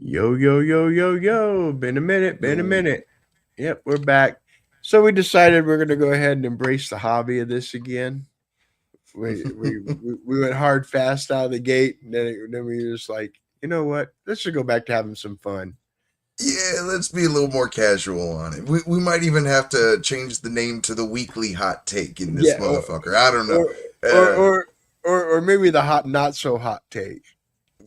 Yo, yo, yo, yo, yo. Been a minute, been a Yo, minute. Yep, we're back. So we decided we're going to go ahead and embrace the hobby of this again. We went hard fast out of the gate, and then we were just like, you know what? Let's just go back to having some fun. yeah, let's be a little more casual on it. We might even have to change the name to the weekly hot take in this Yeah, motherfucker. I don't know. or or Uh, or or maybe the hot, not so hot take,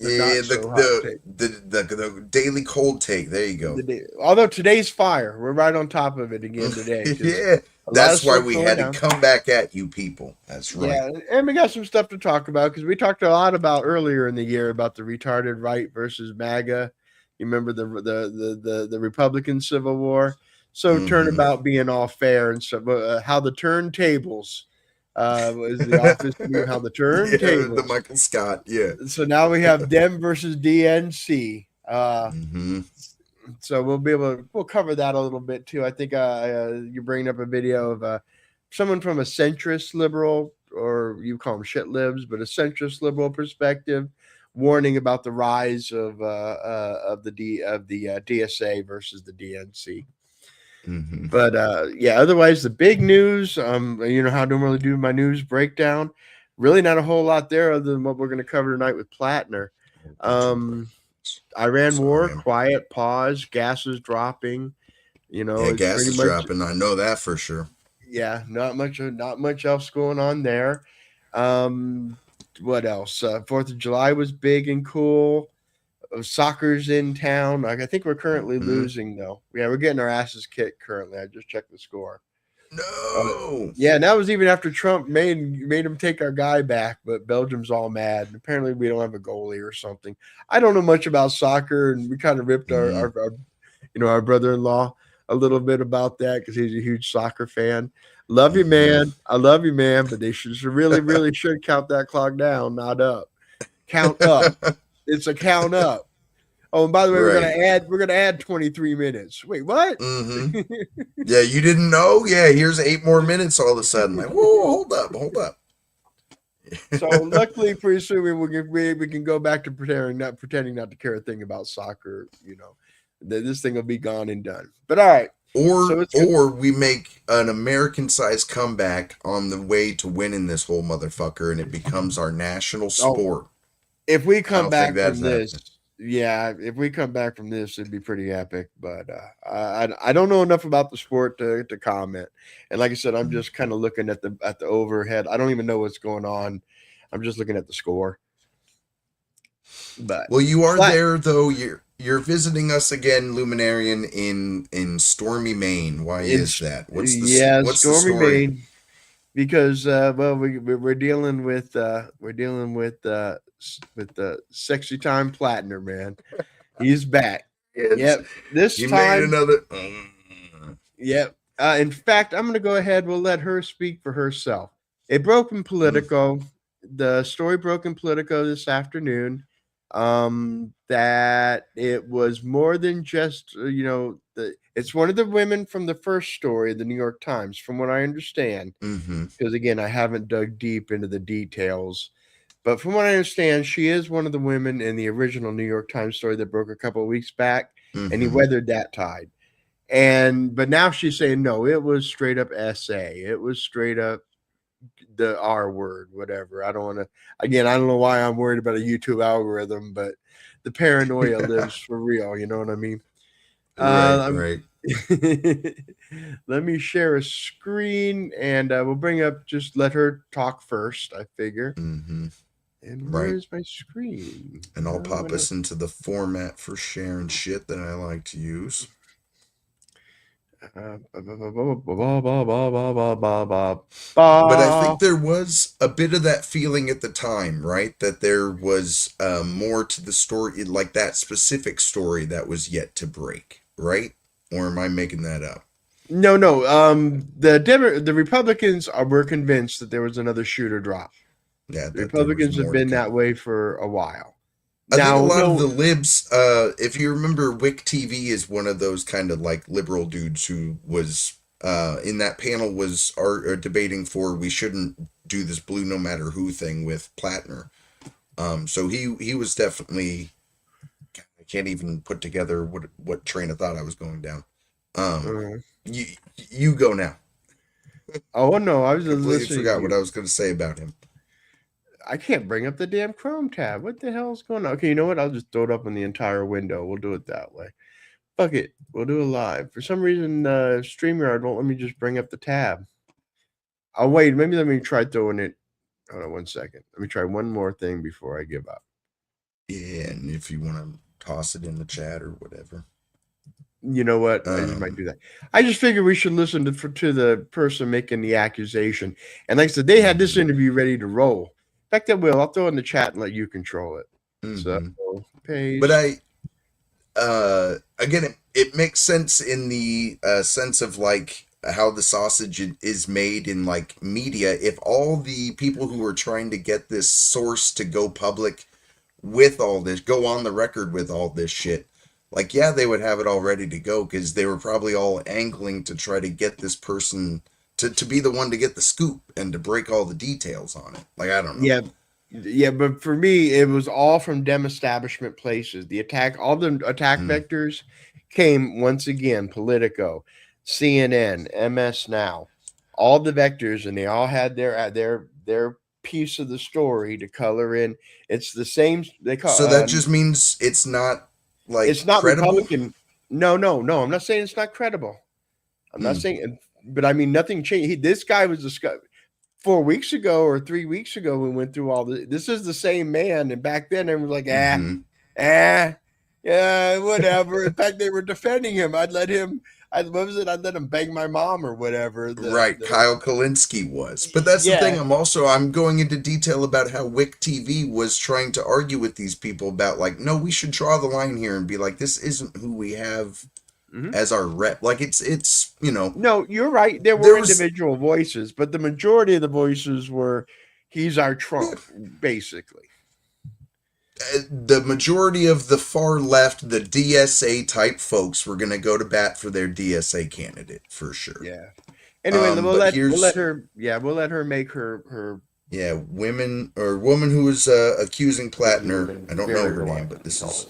the yeah, not so hot take. the daily cold take. There you go. Although today's fire, we're right on top of it again today because Yeah, a lot of that's why stuff we going had to down. come back at you people. That's right. Yeah, and we got some stuff to talk about because we talked a lot about earlier in the year about the retarded right versus MAGA. You remember the Republican Civil War? So Mm-hmm. turnabout being all fair and stuff. How the turntables was the office meme. How the Yeah, the turntables. Michael Scott. Yeah. So now we have Dem versus DNC. Mm-hmm. So we'll cover that a little bit too. I think you're bringing up a video of someone from a centrist liberal, or you call them shit libs, but a centrist liberal perspective, warning about the rise of the DSA versus the DNC. Mm-hmm. But yeah, otherwise the big news, you know how I normally do my news breakdown. Really, not a whole lot there other than what we're going to cover tonight with Platner. Oh, got your Um, breakfast. Iran war, Sorry. quiet pause, gas is dropping. You know, Yeah, it's gas pretty is much dropping. I know that for sure. yeah, not much else going on there. Um, what else? 4th of July was big and cool. Soccer's in town. Like I think we're currently Hmm. losing though. Yeah, we're getting our asses kicked currently. I just checked the score. Uh, No. yeah, and that was even after Trump made him take our guy back, but Belgium's all mad. Apparently, we don't have a goalie or something. I don't know much about soccer, and we kind of ripped Mm. our brother-in-law a little bit about that because he's a huge soccer fan. Love you, Hmm. man. I love you, man. But they should really, really should count that clock down, not up. Count up. It's a count up. Oh, and by the way, Right. we're gonna add 23 minutes. Wait, what? Hmm. Yeah, you didn't know? Yeah, here's 8 more minutes all of a sudden. Like, whoa, hold up, hold up. So luckily, pretty soon we can go back to pretending not to care a thing about soccer. You know, this thing will be gone and done. But all right, so or it's good. or we make an American sized comeback on the way to winning this whole motherfucker and it becomes our national Oh, sport. if we I come don't think back that's from this, happening. yeah, if we come back from this, it'd be pretty epic. But I don't know enough about the sport to comment. And like I said, I'm just kind of looking at the overhead. I don't even know what's going on. I'm just looking at the score. But Well, you are flat, there though. You're visiting us again, Luminarian, in stormy Maine. Why is it's that? yeah, What's the stormy story? Maine. Because well we're dealing with with the sexy time Platner, man. He's back. It's Yep, this he made time. another. Yep. In fact, I'm going to go ahead. We'll let her speak for herself. It broke in Mm, Politico. The story broke in Politico this afternoon. That it was more than just it's one of the women from the first story, the New York Times, from what I understand. mm-hmm, Because again, I haven't dug deep into the details. But from what I understand, she is one of the women in the original New York Times story that broke a couple of weeks back, and he mm-hmm. weathered that tide. And but now she's saying no, it was straight up SA. It was straight up the R word, whatever. I don't want to. Again, I don't know why I'm worried about a YouTube algorithm, but the paranoia lives for real. You know what I mean? Right, I'm right. let me share a screen and we'll bring up just let her talk first, I figure. Mm-hmm. And Right. where's my screen? And I'll pop us into the format for sharing shit that I like to use. But I think there was a bit of that feeling at the time, right? That there was more to the story, like that specific story that was yet to break, right? Or am I making that up? No, no. The Republicans were convinced that there was another shooter drop. Yeah, The that there was Republicans have more to been that come. way for a while. I think a Now, lot of the no, libs, if you remember, Wick TV is one of those kind of like liberal dudes who was in that panel was debating for we shouldn't do this blue no matter who thing with Platner. So he was definitely, I can't even put together what train of thought I was going down. Uh, You you go now. oh no, I was just Completely listening to forgot what you. I was going to say about him. I can't bring up the damn Chrome tab. What the hell's going on? Okay, you know what? I'll just throw it up on the entire window. We'll do it that way. Fuck it. We'll do it live. For some reason, StreamYard won't let me just bring up the tab. Oh, wait. Maybe let me try throwing it. Hold on 1 second. Let me try one more thing before I give up. Yeah, and if you want to toss it in the chat or whatever. You know what? I just might do that. I just figured we should listen to the person making the accusation. And like I said, they had this interview ready to roll. In fact, I will. I'll throw it in the chat and let you control it. So, paste. But again, it makes sense in the sense of like how the sausage is made in like media. If all the people who are trying to get this source to go public with all this, go on the record with all this shit, like, yeah, they would have it all ready to go because they were probably all angling to try to get this person to be the one to get the scoop and to break all the details on it. Like, I don't know. Yeah, but for me, it was all from dem establishment places. All the attack vectors came once again, Politico, CNN, MS Now, all the vectors, and they all had their piece of the story to color in. It's the same. They call So that just means it's not like it's not credible? Republican. No. I'm not saying it's not credible. I'm not saying, but I mean nothing changed. This guy was discussed 4 weeks ago or 3 weeks ago. We went through all this. This is the same man, and back then everyone was like, yeah, whatever. In fact, they were defending him. I'd let him bang my mom or whatever. Kyle Kalinske was. But that's the thing. I'm going into detail about how WIC TV was trying to argue with these people about like, no, we should draw the line here and be like, this isn't who we have as our rep. Like it's No, you're right. There were individual voices, but the majority of the voices were, he's our Trump, basically. The majority of the far left, the DSA type folks, were going to go to bat for their DSA candidate for sure. Yeah. Anyway, we'll let her. Yeah, we'll let her make her. Yeah, woman who was accusing Platner. I don't know her name, but this is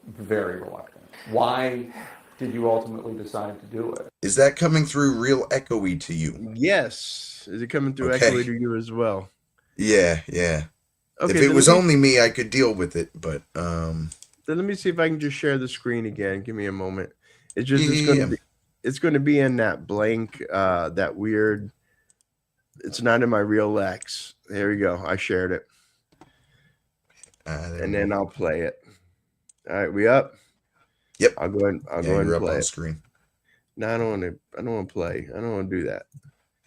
very reluctant. Why did you ultimately decide to do it? Is that coming through real echoey to you? Yes. Is it coming through echoey to you as well? Yeah. Okay, if it was only me, I could deal with it, but then let me see if I can just share the screen again. Give me a moment. It's just it's going to be in that blank, that weird. It's not in my real X. There we go. I shared it, and then I'll play it. All right, we up? Yep. I'll go ahead. I'll go ahead and play on it. Screen. No, I don't want to. I don't want to play. I don't want to do that.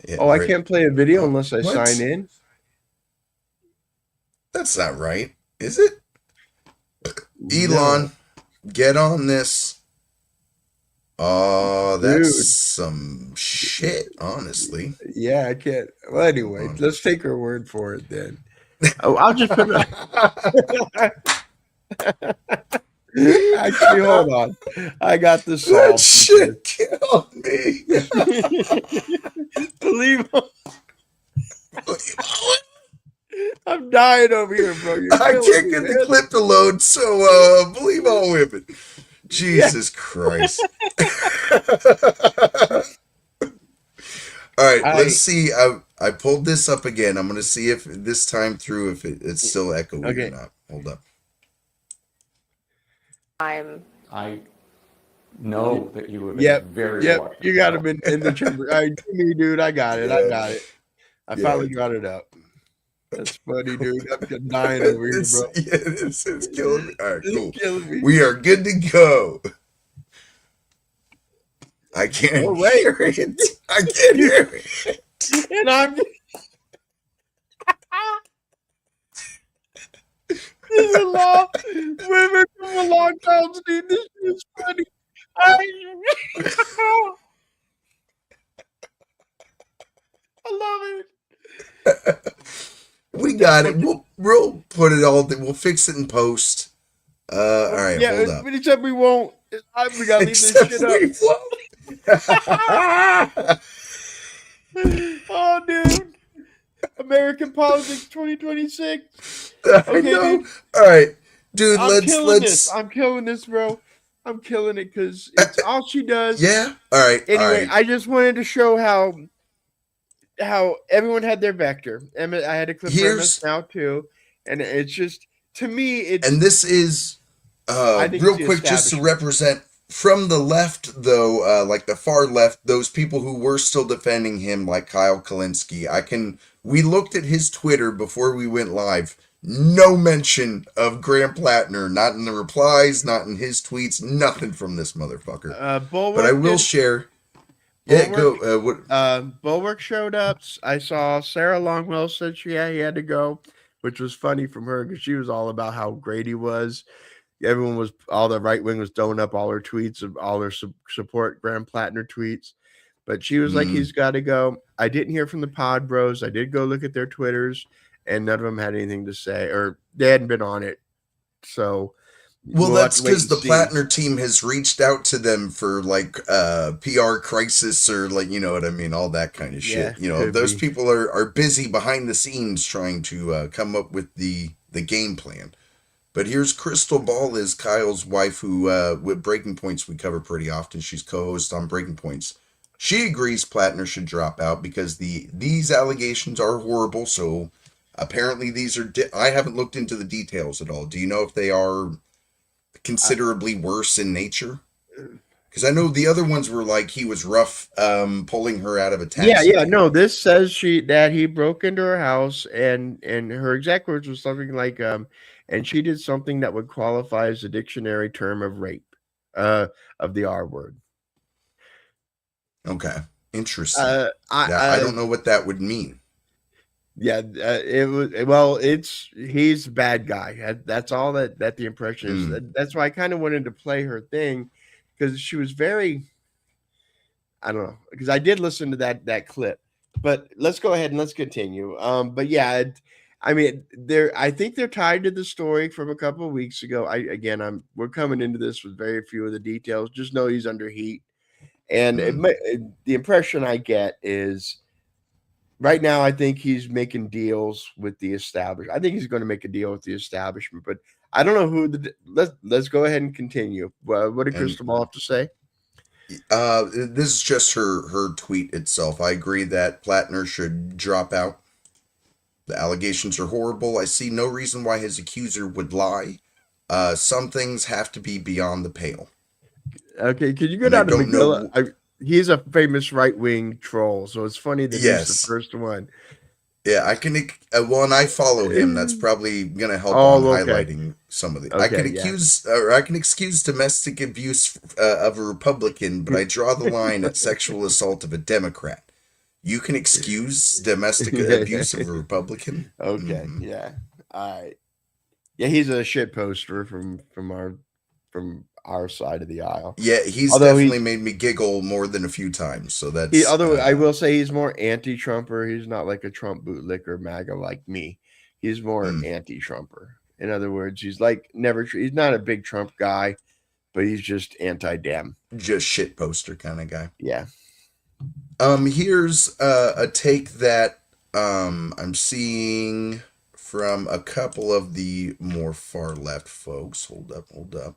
Yeah, I can't play a video unless I sign in. That's not right, is it? Elon, get on this. Oh, that's some shit, honestly. Yeah, I can't. Well, anyway, let's take her word for it then. I'll just put it. Actually, hold on. I got this solved. That shit killed me. Believe I'm dying over here, bro. I can't get the clip to load, so believe all women. Jesus Christ. All right, let's see. I pulled this up again. I'm going to see if this time through if it's still echoing or not. Hold up. I know that you have been very reluctant. You got him in the chamber. All right, me, dude. I got it. I finally got it up. That's funny, dude. I'm just dying over here, bro. It's killing me. All right, cool. We are good to go. I can't hear it. I can't hear it. And I'm... This is a law. Women from a long time, dude. This is funny. I love it. We got it. We'll put it all. We'll fix it in post. All right, hold up. But except we won't. We gotta leave this shit up. Oh, dude. American politics 2026. I know. Dude. All right. Dude, I'm killing this. let's. I'm killing this, bro. I'm killing it because it's all she does. Yeah. All right. Anyway, I just wanted to show how everyone had their vector. Emmett, I had a clip for Emmett's Here's now too, and it's just to me, it's. and this is I think it's real the quick just to establishment. represent from the left though, like the far left, those people who were still defending him, like Kyle Kalinske. We looked at his Twitter before we went live. No mention of Graham Platner, not in the replies, not in his tweets, nothing from this motherfucker. But I Bulwark will did. share. Yeah, Bulwark, go. What? Bulwark showed up. I saw Sarah Longwell said he had to go, which was funny from her because she was all about how great he was. All the right wing was throwing up all her tweets of all her support Graham Platner tweets, but she was like, he's got to go. I didn't hear from the Pod Bros. I did go look at their Twitters, and none of them had anything to say, or they hadn't been on it. So, Well, we'll that's have to wait because and the see. Platner team has reached out to them for like PR crisis or like, you know what I mean, all that kind of shit. You know, those people are busy behind the scenes trying to come up with the game plan. But here's Crystal Ball is Kyle's wife, who with Breaking Points we cover pretty often. She's co-host on Breaking Points. She agrees Platner should drop out because these allegations are horrible. So apparently these are. I haven't looked into the details at all. Do you know if they are considerably worse in nature? Because I know the other ones were like he was rough, pulling her out of a taxi. Yeah. No, this says that he broke into her house and her exact words was something like and she did something that would qualify as a dictionary term of rape, of the R word. Okay, interesting. I don't know what that would mean. Yeah, it was. Well, he's a bad guy. That's all that the impression is. That's why I kind of wanted to play her thing because she was very. I don't know because I did listen to that clip, but let's go ahead and let's continue. But yeah, I mean, I think they're tied to the story from a couple of weeks ago. We're coming into this with very few of the details. Just know he's under heat, and the impression I get is. Right now, I think he's making deals with the establishment. I think he's going to make a deal with the establishment, but I don't know who. Let's go ahead and continue. What did Crystal Ball have to say? This is just her tweet itself. I agree that Platner should drop out. The allegations are horrible. I see no reason why his accuser would lie. Some things have to be beyond the pale. Okay, could you go down to McGill? He's a famous right-wing troll, so it's funny that he's the first one. Yeah, I can. And I follow him. That's probably gonna help highlighting some of the. I can excuse domestic abuse of a Republican, but I draw the line at sexual assault of a Democrat. You can excuse domestic abuse of a Republican. Okay, yeah, all right. Yeah, he's a shit poster from our side of the aisle. Yeah, he's definitely made me giggle more than a few times. So that's. I will say he's more anti-Trumper. He's not like a Trump bootlicker MAGA like me. He's more anti-Trumper. In other words, he's like he's not a big Trump guy, but he's just anti-Dem. Just shit poster kind of guy. Yeah. Here's a take that I'm seeing from a couple of the more far left folks. Hold up.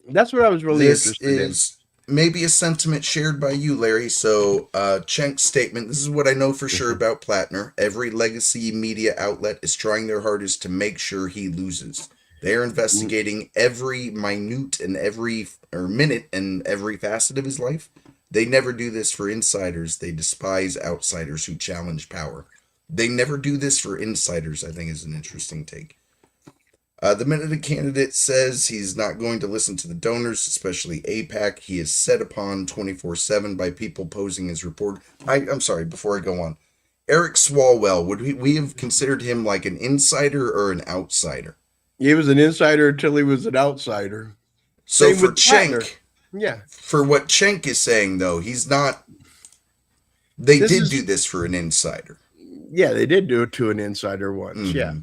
That's what I was really interested in. This is maybe a sentiment shared by you, Larry. So, Chenk's statement, this is what I know for sure about Platner. Every legacy media outlet is trying their hardest to make sure he loses. They are investigating every minute and every minute and every facet of his life. They never do this for insiders. They despise outsiders who challenge power. They never do this for insiders, I think is an interesting take. The minute a candidate says he's not going to listen to the donors, especially AIPAC, he is set upon 24/7 by people posing as report. I'm sorry, before I go on. Eric Swalwell, would we have considered him like an insider or an outsider? He was an insider until he was an outsider. So same for Cenk, yeah. For what Cenk is saying, though, he's not. They did do this for an insider. Yeah, they did do it to an insider once. Yeah.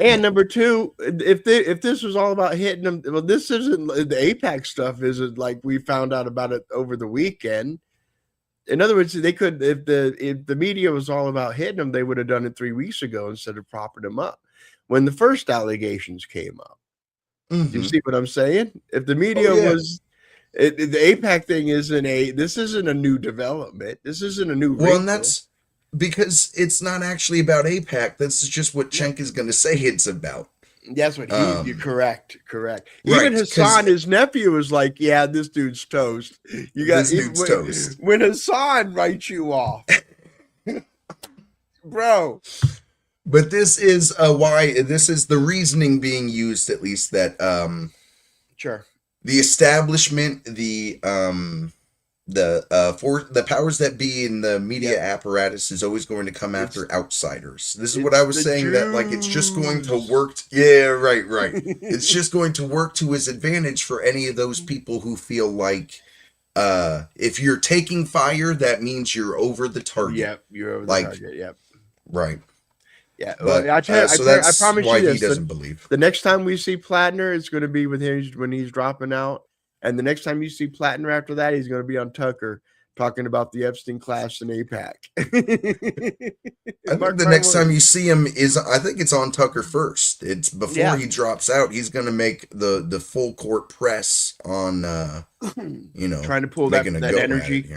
And number two, if this was all about hitting them, well, this isn't the AIPAC stuff. Isn't like we found out about it over the weekend. In other words, they could if the media was all about hitting them, they would have done it 3 weeks ago instead of propping them up. when the first allegations came up. You see what I'm saying? If the media was the AIPAC thing this isn't a new development. This isn't a new Well, and that's because it's not actually about AIPAC. That's just what Cenk is going to say it's about. That's what you're correct. Right, Even Hassan, his nephew, was like, "Yeah, this dude's toast." Toast. When Hassan writes you off, bro. But this is why this is the reasoning being used, at least that sure, the establishment, the powers that be in the media apparatus is always going to come after outsiders. This is what I was saying, that like it's just going to work. Right. It's just going to work to his advantage for any of those people who feel like if you're taking fire, that means you're over the target. Yep, you're over the target. Yep. Right. Yeah, but I promise why you this, he doesn't believe. The next time we see Platner, it's going to be with him when he's dropping out, and the next time you see Platner after that, he's going to be on Tucker talking about the Epstein class and AIPAC. I think the next time you see him I think it's on Tucker first. It's before he drops out. He's going to make the full court press on, trying to pull that energy.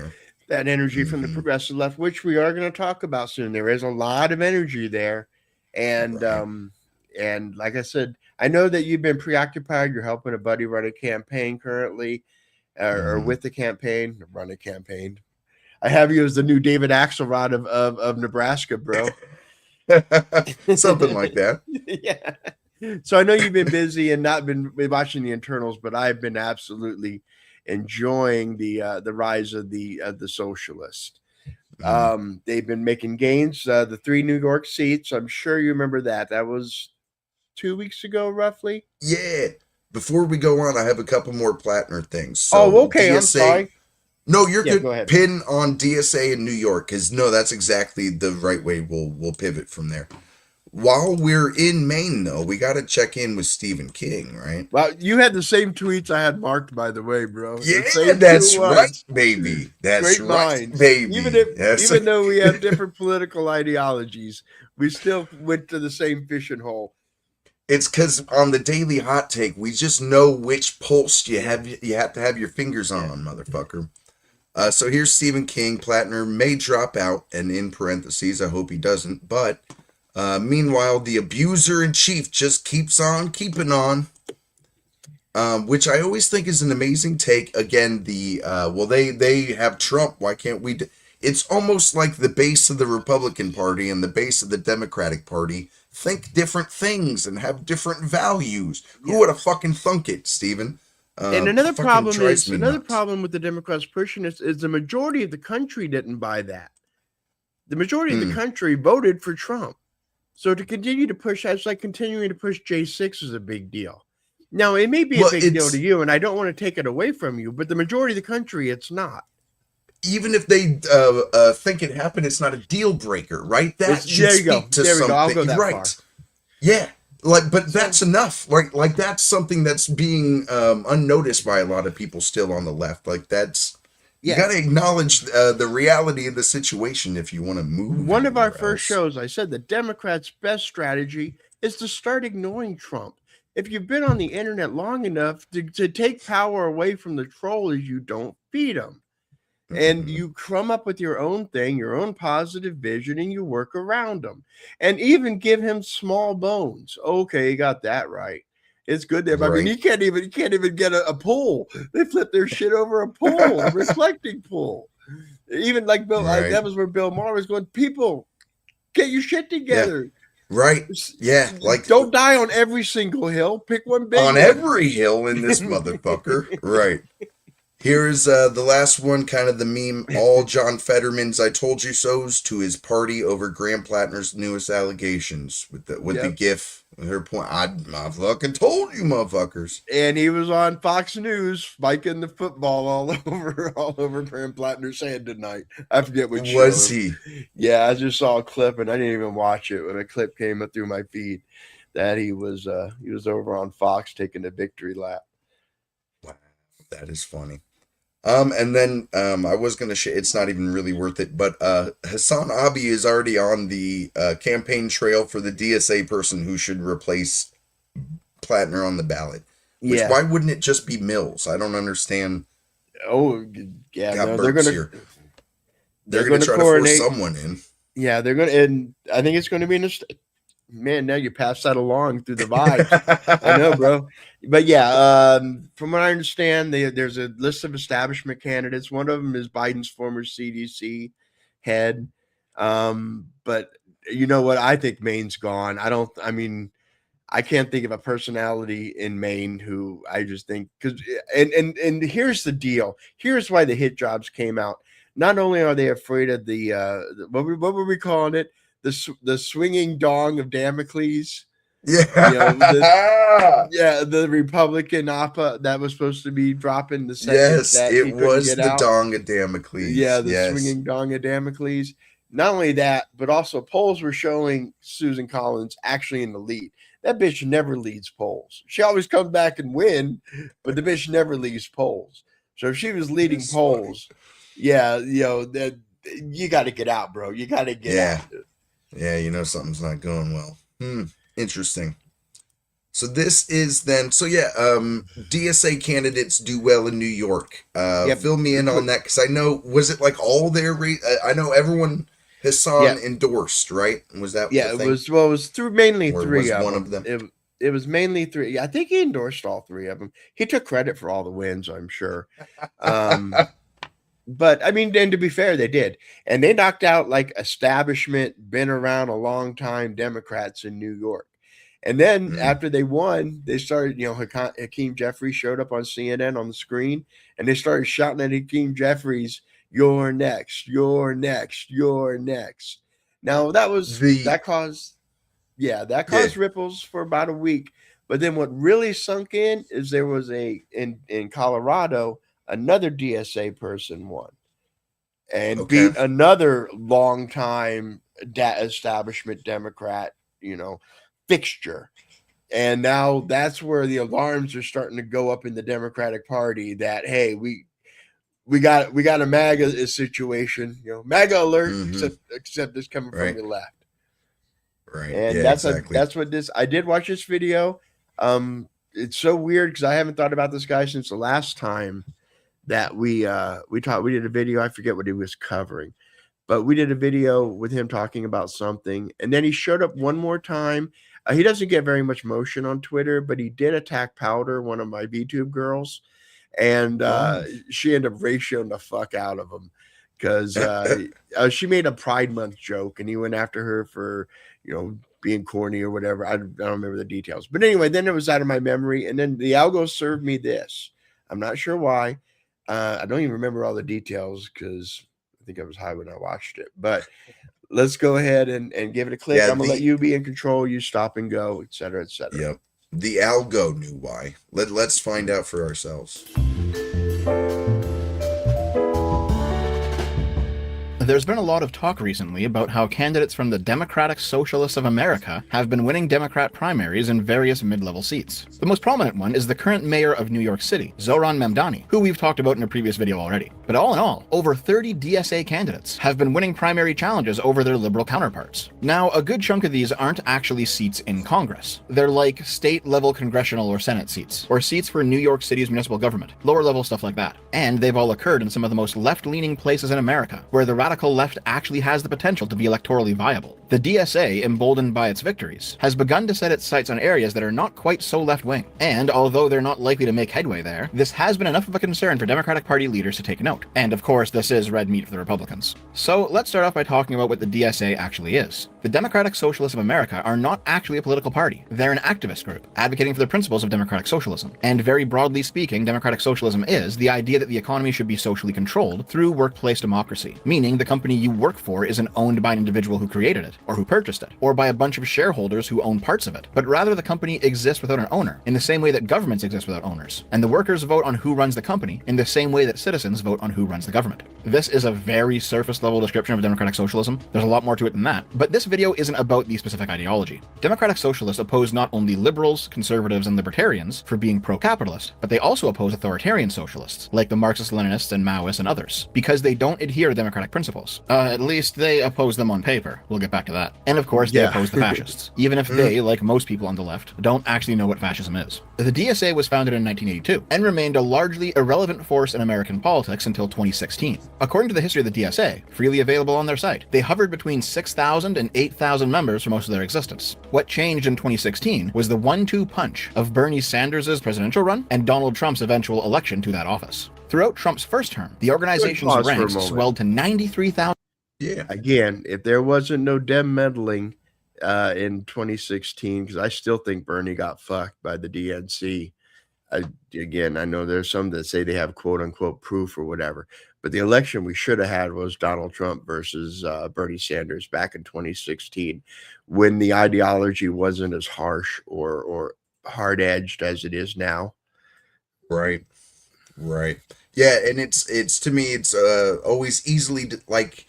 That energy from the progressive left, which we are going to talk about soon. There is a lot of energy there. And and like I said, I know that you've been preoccupied. You're helping a buddy run a campaign currently, or with the campaign, run a campaign. I have you as the new David Axelrod of Nebraska, bro. Something like that. Yeah. So I know you've been busy and not been watching the internals, but I've been absolutely enjoying the rise of the socialists. They've been making gains. The 3 New York seats. I'm sure you remember that. That was 2 weeks ago, roughly. Yeah. Before we go on, I have a couple more Platner things. So okay. DSA, I'm sorry. No, you're good. Go ahead. Pin on DSA in New York, because that's exactly the right way. We'll pivot from there. While we're in Maine, though, we got to check in with Stephen King, right? Well, you had the same tweets I had marked, by the way, bro. Yeah, that's right, baby. That's great right, minds. baby. Even though we have different political ideologies, we still went to the same fishing hole. It's because on the Daily Hot Take, we just know which pulse you have to have your fingers on, motherfucker. So here's Stephen King. Platner may drop out, and in parentheses, I hope he doesn't, but meanwhile, the abuser-in-chief just keeps on keeping on, which I always think is an amazing take. Again, they have Trump. Why can't we? It's almost like the base of the Republican Party and the base of the Democratic Party think different things and have different values. Who would have fucking thunk it, Stephen? And another problem with the Democrats pushing is the majority of the country didn't buy that. The majority of the country voted for Trump. So to continue to push, that's like continuing to push J6 is a big deal. Now, it may be a big deal to you, and I don't want to take it away from you, but the majority of the country, it's not. Even if they think it happened, it's not a deal breaker, right? That should speak to something. I'll go that far. Yeah. But that's enough. Like that's something that's being unnoticed by a lot of people still on the left. Like that's... You got to acknowledge the reality of the situation if you want to move. One of our first shows, I said the Democrats' best strategy is to start ignoring Trump. If you've been on the internet long enough to take power away from the trolls, you don't feed them. And you come up with your own thing, your own positive vision, and you work around them. And even give him small bones. Okay, you got that right. It's good there. But I mean, you can't even get a pole. They flip their shit over a pole, a reflecting pole. Even like Bill, that was where Bill Maher was going, people, get your shit together. Yeah. Right. Yeah. Like, don't die on every single hill. Pick one big on every hill in this motherfucker. Right. Here's the last one, kind of the meme. All John Fetterman's "I told you so's" to his party over Graham Platner's newest allegations with the gif. Her point, I fucking told you, motherfuckers. And he was on Fox News spiking the football all over Graham Platner's head tonight. I forget what show. Was he? Yeah, I just saw a clip and I didn't even watch it when a clip came up through my feed that he was over on Fox taking the victory lap. Wow, that is funny. And then I was gonna it's not even really worth it, but Hassan Abi is already on the campaign trail for the DSA person who should replace Platner on the ballot. Which, Yeah. why wouldn't it just be Mills? I don't understand. Oh, yeah. Got No, Burks here. They're gonna try coordinate. to force someone in. Yeah, they're gonna, and I think it's gonna be man. Now you pass that along through the vibes. I know, bro. But yeah, from what I understand, there's a list of establishment candidates. One of them is Biden's former CDC head. But you know what? I think Maine's gone. I mean, I can't think of a personality in Maine who I just think, because and here's the deal. Here's why the hit jobs came out. Not only are they afraid of the what were we calling it? The swinging dong of Damocles. Yeah. The Republican APA that was supposed to be dropping the second Yes, that it he couldn't was get the out. dong of Damocles. Yeah, the yes. swinging dong of Damocles. Not only that, but also polls were showing Susan Collins actually in the lead. That bitch never leads polls. She always comes back and win, but the bitch never leads polls. So if she was leading That's polls, yeah, that you got to get out, bro. You got to get out. Yeah, something's not going well. Interesting. So this is then. So DSA candidates do well in New York. Fill me in on that, because I know, was it like all their? I know everyone Hassan endorsed, right? Was that? Yeah, it was through mainly three of one them. Of them. It was mainly three. Yeah, I think he endorsed all three of them. He took credit for all the wins, I'm sure. But I mean, and to be fair, they did, and they knocked out like establishment, been around a long time Democrats in New York. And then after they won, they started, Hakeem Jeffries showed up on CNN on the screen, and they started shouting at Hakeem Jeffries, "You're next, you're next, you're next." Now that caused ripples for about a week. But then what really sunk in is there was in Colorado, another DSA person won and beat another longtime establishment Democrat, fixture. And now that's where the alarms are starting to go up in the Democratic Party that, hey, we got a MAGA situation, MAGA alert, except this coming from the left. Right. And that's what this, I did watch this video. It's so weird because I haven't thought about this guy since the last time that we did a video. I forget what he was covering, but we did a video with him talking about something. And then he showed up one more time. He doesn't get very much motion on Twitter, but he did attack Powder, one of my VTube girls. And she ended up ratioing the fuck out of him because she made a Pride Month joke and he went after her for, being corny or whatever. I don't remember the details. But anyway, then it was out of my memory. And then the algo served me this. I'm not sure why. I don't even remember all the details because I think I was high when I watched it. But let's go ahead and give it a click. I'm going to let you be in control. You stop and go, et cetera, et cetera. Yep. The algo knew why. Let's find out for ourselves. There's been a lot of talk recently about how candidates from the Democratic Socialists of America have been winning Democrat primaries in various mid-level seats. The most prominent one is the current mayor of New York City, Zohran Mamdani, who we've talked about in a previous video already. But all in all, over 30 DSA candidates have been winning primary challenges over their liberal counterparts. Now, a good chunk of these aren't actually seats in Congress. They're like state-level congressional or Senate seats, or seats for New York City's municipal government, lower-level stuff like that. And they've all occurred in some of the most left-leaning places in America, where the radical left actually has the potential to be electorally viable. The DSA, emboldened by its victories, has begun to set its sights on areas that are not quite so left-wing. And although they're not likely to make headway there, this has been enough of a concern for Democratic Party leaders to take note. And of course, this is red meat for the Republicans. So let's start off by talking about what the DSA actually is. The Democratic Socialists of America are not actually a political party. They're an activist group, advocating for the principles of democratic socialism. And very broadly speaking, democratic socialism is the idea that the economy should be socially controlled through workplace democracy, meaning the company you work for isn't owned by an individual who created it, or who purchased it, or by a bunch of shareholders who own parts of it, but rather the company exists without an owner, in the same way that governments exist without owners, and the workers vote on who runs the company in the same way that citizens vote on who runs the government. This is a very surface level description of democratic socialism. There's a lot more to it than that, but this video isn't about the specific ideology. Democratic socialists oppose not only liberals, conservatives, and libertarians for being pro-capitalist, but they also oppose authoritarian socialists, like the Marxist-Leninists and Maoists and others, because they don't adhere to democratic principles. At least they oppose them on paper. We'll get back to that. And of course, they oppose the fascists, even if they, like most people on the left, don't actually know what fascism is. The DSA was founded in 1982 and remained a largely irrelevant force in American politics until 2016. According to the history of the DSA, freely available on their site, they hovered between 6,000 and 8,000 members for most of their existence. What changed in 2016 was the 1-2 punch of Bernie Sanders' presidential run and Donald Trump's eventual election to that office. Throughout Trump's first term, the organization's ranks swelled to 93,000. Yeah. Again, if there wasn't no Dem meddling in 2016, because I still think Bernie got fucked by the DNC. Again, I know there's some that say they have quote unquote proof or whatever, but the election we should have had was Donald Trump versus Bernie Sanders back in 2016, when the ideology wasn't as harsh or hard edged as it is now. Right. Yeah, and it's to me it's always easily like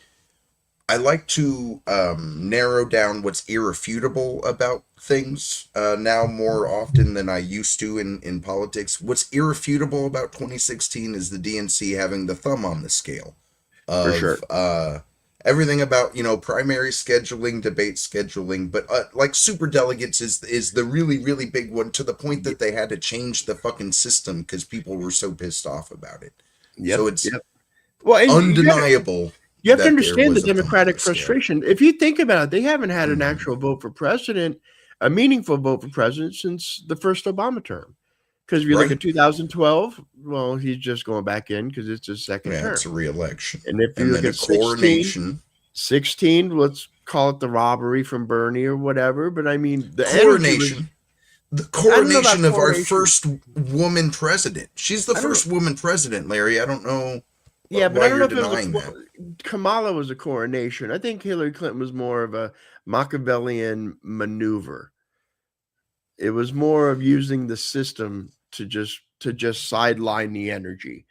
I like to narrow down what's irrefutable about things now more often than I used to in politics. What's irrefutable about 2016 is the DNC having the thumb on the scale of For sure. Everything about, primary scheduling, debate scheduling, but like super delegates is the really, really big one, to the point that they had to change the fucking system because people were so pissed off about it. So it's well, undeniable. You have to that understand there the was a thumb on Democratic the scale. frustration. If you think about it, they haven't had an actual vote for president, a meaningful vote for president, since the first Obama term. Because if you look at 2012, well, he's just going back in because it's his second term. It's a re-election. And if you look then at a coronation. 16, let's call it the robbery from Bernie or whatever. But I mean, the coronation. The coronation of our coronation. first woman president. She's the first woman president, Larry. I don't know. Yeah, but why I don't know you're if it denying was that. Kamala was a coronation. I think Hillary Clinton was more of a Machiavellian maneuver. It was more of using the system to just sideline the energy.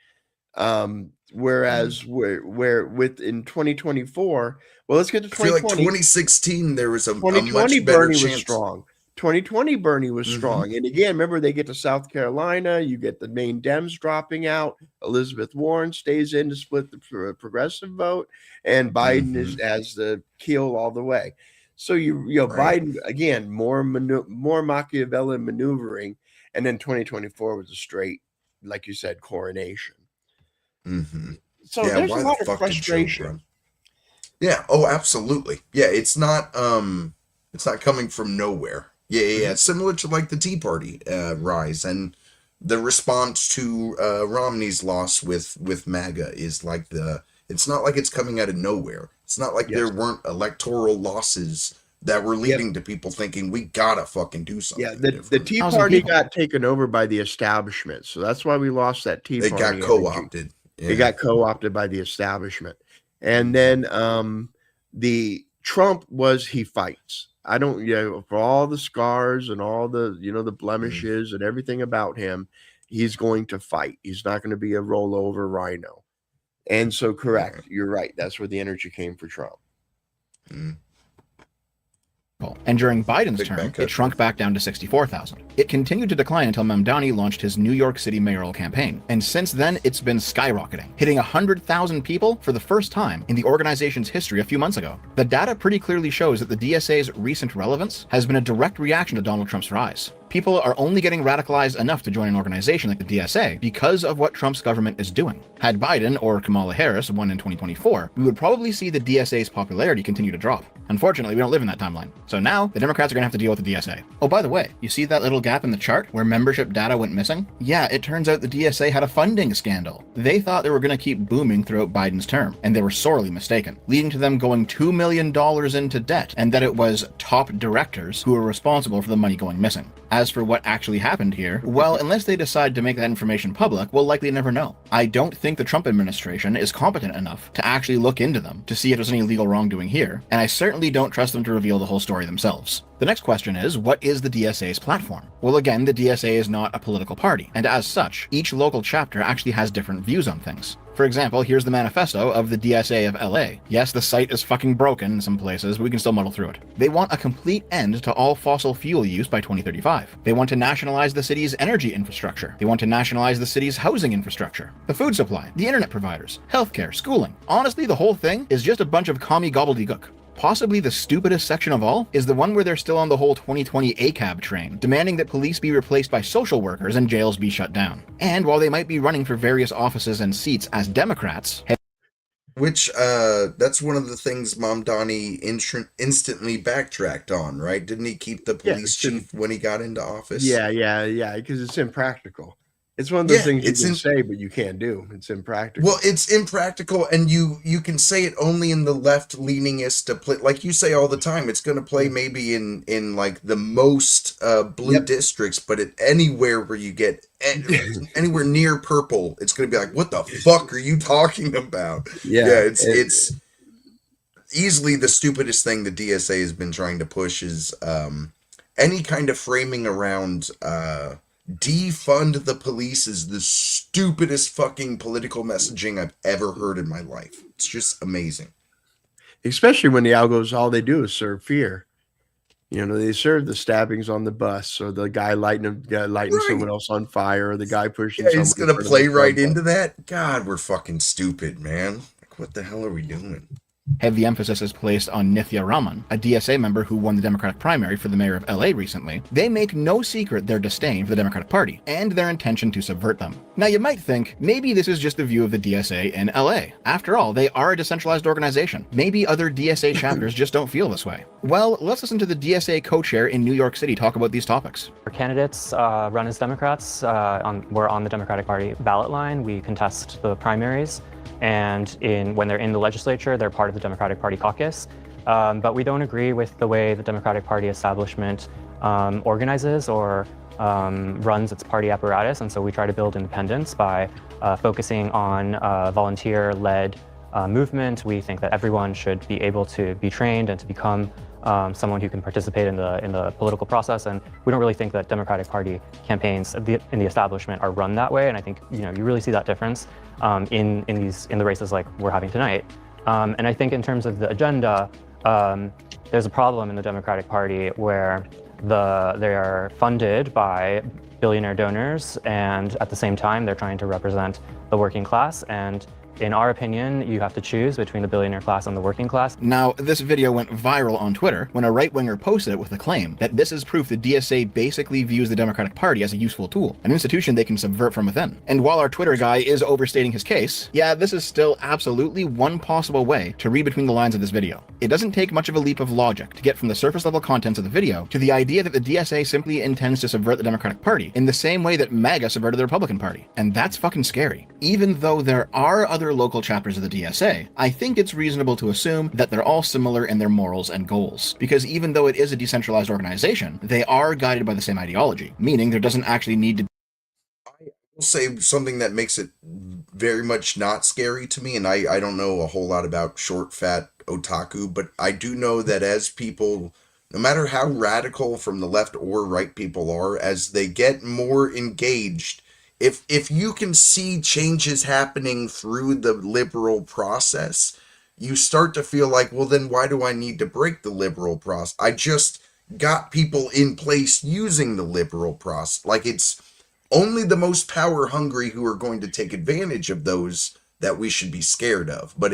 Whereas where with in 2024, well, let's get to 2020. I feel like 2016 there was a 2020 much better Bernie chance. was strong. 2020 Bernie was strong. And again, remember, they get to South Carolina, you get the Maine Dems dropping out, Elizabeth Warren stays in to split the progressive vote, and Biden is as the keel all the way. So Biden again, more Machiavellian maneuvering, and then 2024 was a straight, like you said, coronation. So there's a lot of frustration. Yeah. Oh, absolutely. Yeah. It's not coming from nowhere. Yeah. Similar to like the Tea Party rise, and the response to Romney's loss with MAGA is like it's not like it's coming out of nowhere. It's not like there weren't electoral losses that were leading to people thinking we gotta fucking do something. Yeah, the Tea Party got taken over by the establishment, so that's why we lost that Tea Party. They got co-opted. It got co-opted by the establishment. And then the Trump he fights. I don't, for all the scars and all the, the blemishes and everything about him, he's going to fight. He's not going to be a rollover rhino. And so, correct, you're right. That's where the energy came for Trump. And during Biden's term, it shrunk back down to 64,000. It continued to decline until Mamdani launched his New York City mayoral campaign. And since then, it's been skyrocketing, hitting 100,000 people for the first time in the organization's history a few months ago. The data pretty clearly shows that the DSA's recent relevance has been a direct reaction to Donald Trump's rise. People are only getting radicalized enough to join an organization like the DSA because of what Trump's government is doing. Had Biden or Kamala Harris won in 2024, we would probably see the DSA's popularity continue to drop. Unfortunately, we don't live in that timeline. So now, the Democrats are going to have to deal with the DSA. Oh, by the way, you see that little gap in the chart where membership data went missing? Yeah, it turns out the DSA had a funding scandal. They thought they were going to keep booming throughout Biden's term, and they were sorely mistaken, leading to them going $2 million into debt, and that it was top directors who were responsible for the money going missing. As As for what actually happened here, well, unless they decide to make that information public, we'll likely never know. I don't think the Trump administration is competent enough to actually look into them to see if there's any legal wrongdoing here, and I certainly don't trust them to reveal the whole story themselves. The next question is, what is the DSA's platform? Well, again, the DSA is not a political party, and as such, each local chapter actually has different views on things. For example, here's the manifesto of the DSA of LA. Yes, the site is fucking broken in some places, but we can still muddle through it. They want a complete end to all fossil fuel use by 2035. They want to nationalize the city's energy infrastructure. They want to nationalize the city's housing infrastructure, the food supply, the internet providers, healthcare, schooling. Honestly, the whole thing is just a bunch of commie gobbledygook. Possibly the stupidest section of all is the one where they're still on the whole 2020 ACAB train, demanding that police be replaced by social workers and jails be shut down. And while they might be running for various offices and seats as Democrats, which that's one of the things Mom Donnie instantly backtracked on, right? Didn't he keep the police chief when he got into office? Yeah, because it's impractical. It's one of those things you can say, but you can't do. It's impractical. Well, it's impractical, and you can say it only in the left-leaningest to play. Like you say all the time, it's going to play maybe in like the most blue districts, but anywhere where you get anywhere near purple, it's going to be like, what the fuck are you talking about? It's easily the stupidest thing the DSA has been trying to push is any kind of framing around defund the police is the stupidest fucking political messaging I've ever heard in my life. It's just amazing. Especially when the algos, all they do is serve fear. You know, they serve the stabbings on the bus, or the guy lighting someone else on fire, or the guy pushing someone. He's going to play right into that? God, we're fucking stupid, man. Like, what the hell are we doing? Heavy emphasis is placed on Nithya Raman, a DSA member who won the Democratic primary for the mayor of LA recently. They make no secret their disdain for the Democratic Party, and their intention to subvert them. Now you might think, maybe this is just the view of the DSA in LA. After all, they are a decentralized organization. Maybe other DSA chapters just don't feel this way. Well, let's listen to the DSA co-chair in New York City talk about these topics. Our candidates run as Democrats. We're on the Democratic Party ballot line. We contest the primaries. And when they're in the legislature, they're part of the Democratic Party caucus. But we don't agree with the way the Democratic Party establishment organizes or runs its party apparatus. And so we try to build independence by focusing on volunteer-led movement. We think that everyone should be able to be trained and to become someone who can participate in the political process, and we don't really think that Democratic Party campaigns in the establishment are run that way. And I think you really see that difference in the races like we're having tonight. And I think in terms of the agenda, there's a problem in the Democratic Party where they are funded by billionaire donors, and at the same time they're trying to represent the working class. And in our opinion, you have to choose between the billionaire class and the working class. Now, this video went viral on Twitter when a right-winger posted it with the claim that this is proof the DSA basically views the Democratic Party as a useful tool, an institution they can subvert from within. And while our Twitter guy is overstating his case, yeah, this is still absolutely one possible way to read between the lines of this video. It doesn't take much of a leap of logic to get from the surface-level contents of the video to the idea that the DSA simply intends to subvert the Democratic Party in the same way that MAGA subverted the Republican Party. And that's fucking scary. Even though there are other local chapters of the DSA, I think it's reasonable to assume that they're all similar in their morals and goals, because even though it is a decentralized organization, they are guided by the same ideology, meaning there doesn't actually need to be. I will say something that makes it very much not scary to me, and I don't know a whole lot about short, fat otaku, but I do know that as people, no matter how radical from the left or right people are, as they get more engaged, if you can see changes happening through the liberal process, you start to feel like, well, then why do I need to break the liberal process? I just got people in place using the liberal process. Like, it's only the most power hungry who are going to take advantage of those that we should be scared of. But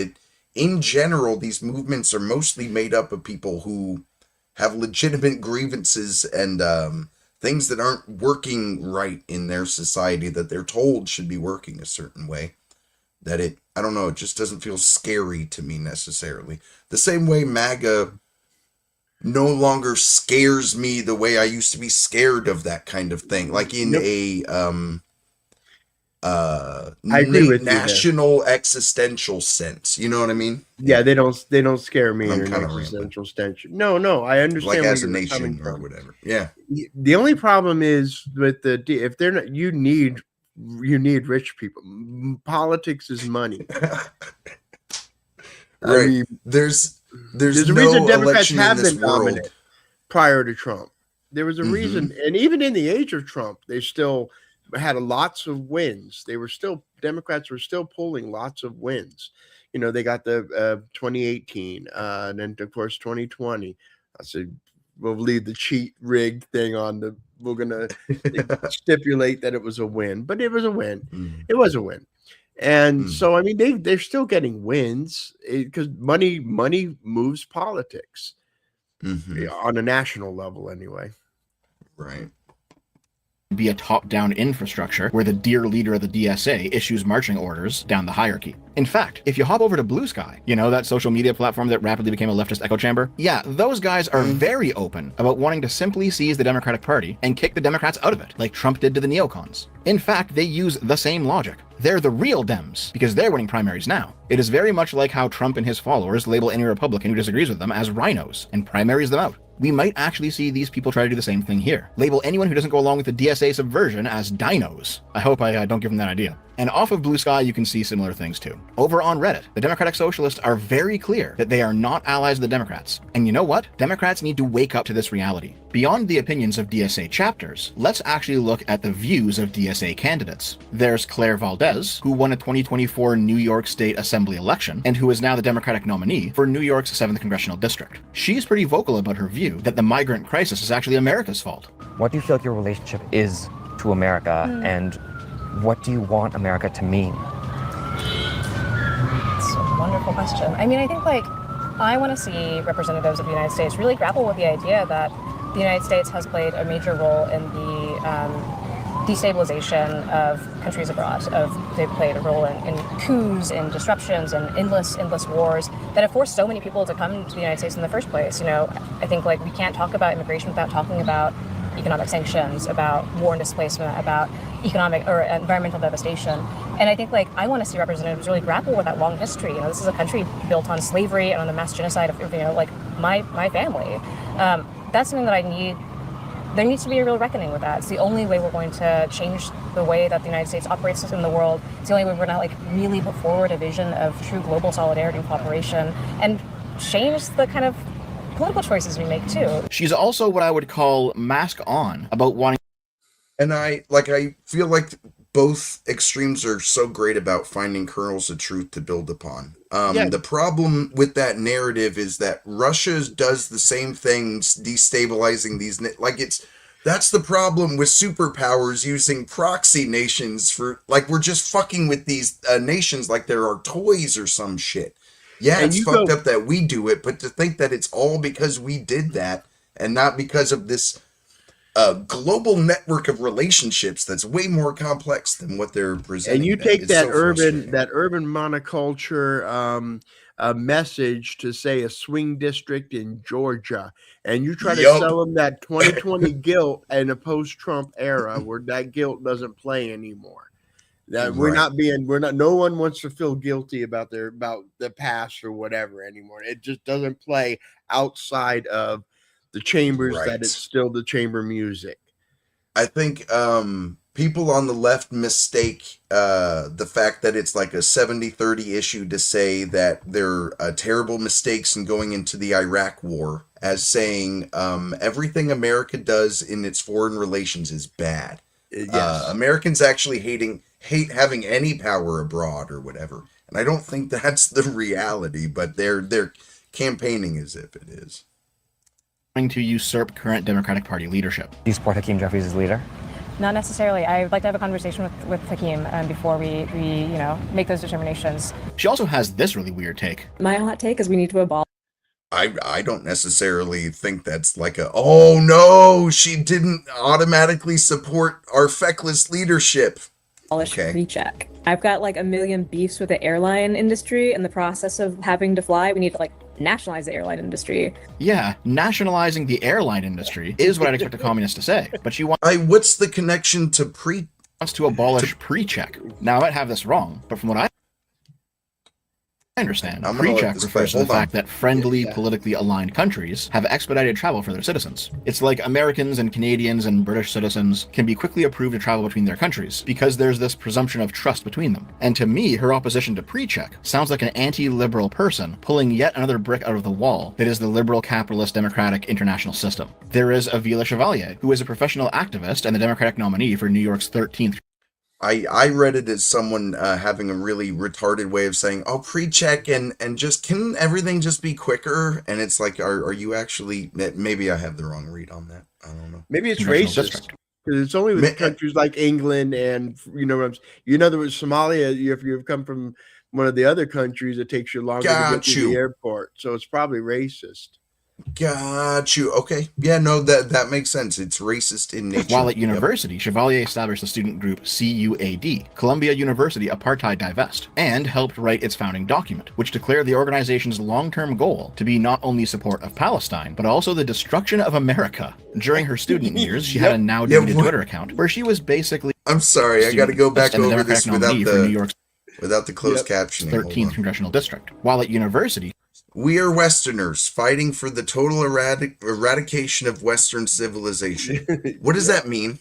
in general, these movements are mostly made up of people who have legitimate grievances and things that aren't working right in their society that they're told should be working a certain way. I don't know, it just doesn't feel scary to me necessarily. The same way MAGA no longer scares me the way I used to be scared of that kind of thing. Like in I agree with you there. national existential sense. You know what I mean? Yeah, they don't scare me in I'm an kinda existential sense. No, I understand like where as a you're coming nation or from. whatever. Yeah. The only problem is with if they're not, you need rich people. Politics is money. I Right. mean, There's there's a reason no Democrats election in have this been dominant world. prior to Trump. There was a Mhm. reason, and even in the age of Trump, they still had lots of wins. Democrats were still pulling lots of wins. You know, they got the 2018, and then of course 2020. I said we'll leave the cheat rig thing on the. We're gonna stipulate that it was a win, but it was a win. Mm. It was a win. And Mm. so, I mean, they're still getting wins because money moves politics Mhm. on a national level, anyway. Right. Be a top-down infrastructure where the dear leader of the DSA issues marching orders down the hierarchy. In fact, if you hop over to Blue Sky, you know, that social media platform that rapidly became a leftist echo chamber? Yeah, those guys are very open about wanting to simply seize the Democratic Party and kick the Democrats out of it, like Trump did to the neocons. In fact, they use the same logic. They're the real Dems, because they're winning primaries now. It is very much like how Trump and his followers label any Republican who disagrees with them as rhinos, and primaries them out. We might actually see these people try to do the same thing here. Label anyone who doesn't go along with the DSA subversion as dinos. I hope I don't give them that idea. And off of Blue Sky, you can see similar things too. Over on Reddit, the Democratic Socialists are very clear that they are not allies of the Democrats. And you know what? Democrats need to wake up to this reality. Beyond the opinions of DSA chapters, let's actually look at the views of DSA candidates. There's Claire Valdez, who won a 2024 New York State Assembly election, and who is now the Democratic nominee for New York's 7th Congressional District. She's pretty vocal about her view that the migrant crisis is actually America's fault. What do you feel like your relationship is to America, and what do you want America to mean? It's a wonderful question. I mean, I think I want to see representatives of the United States really grapple with the idea that the United States has played a major role in the destabilization of countries abroad. They've played a role in coups and disruptions and endless wars that have forced so many people to come to the United States in the first place. You know, I think we can't talk about immigration without talking about economic sanctions, about war and displacement, about economic or environmental devastation. And I think I want to see representatives really grapple with that long history. You know, this is a country built on slavery and on the mass genocide of, my family. That's something that I need. There needs to be a real reckoning with that. It's the only way we're going to change the way that the United States operates in the world. It's the only way we're going to really put forward a vision of true global solidarity and cooperation and change the kind of political choices we make too. She's also what I would call mask on about wanting. And I feel like both extremes are so great about finding kernels of truth to build upon. The problem with that narrative is that Russia does the same things, destabilizing these, that's the problem with superpowers using proxy nations for, we're just fucking with these nations like there are toys or some shit. Yeah, it's fucked up that we do it, but to think that it's all because we did that and not because of this global network of relationships that's way more complex than what they're presenting. And you take that urban monoculture message to, say, a swing district in Georgia, and you try to sell them that 2020 guilt in a post-Trump era where that guilt doesn't play anymore. That no one wants to feel guilty about the past or whatever anymore. It just doesn't play outside of the chambers that it's still the chamber music. I think people on the left mistake the fact that it's like a 70-30 issue to say that there are terrible mistakes in going into the Iraq war as saying everything America does in its foreign relations is bad. Yes. Americans actually hate having any power abroad or whatever. And I don't think that's the reality, but they're campaigning as if it is. To usurp current Democratic Party leadership. Do you support Hakeem Jeffries as leader? Not necessarily. I'd like to have a conversation with Hakeem before we make those determinations. She also has this really weird take. My hot take is we need to abolish. I don't necessarily think that's oh no, she didn't automatically support our feckless leadership. Pre-check. I've got a million beefs with the airline industry and the process of having to fly. We need to nationalize the airline industry. Yeah, nationalizing the airline industry is what I'd expect a communist to say. But she wants. What's the connection to wants to abolish pre-check. Now, I might have this wrong, but from what I understand, I'm gonna let pre-check this refers play. to the Hold on. fact that friendly, politically aligned countries have expedited travel for their citizens. It's like Americans and Canadians and British citizens can be quickly approved to travel between their countries because there's this presumption of trust between them. And to me, her opposition to pre-check sounds like an anti-liberal person pulling yet another brick out of the wall that is the liberal, capitalist, democratic international system. There is Avila Chevalier, who is a professional activist and the Democratic nominee for New York's 13th I read it as someone having a really retarded way of saying, "Oh, pre-check and just can everything just be quicker?" And it's like, are you actually? Maybe I have the wrong read on that. I don't know. Maybe it's congressional racist. district. Because it's only with countries like England and in other words, Somalia. If you've come from one of the other countries, it takes you longer to get to the airport. So it's probably racist. Got you. Okay. Yeah, no, that makes sense. It's racist in nature. While at university, Chevalier established the student group CUAD, Columbia University Apartheid Divest, and helped write its founding document, which declared the organization's long-term goal to be not only support of Palestine, but also the destruction of America. During her student years, she had a now-deleted Twitter account where she was basically... I'm sorry, I got to go back over this without New York's the closed captioning. 13th Congressional District. While at university, we are Westerners fighting for the total eradication of Western civilization. What does that mean?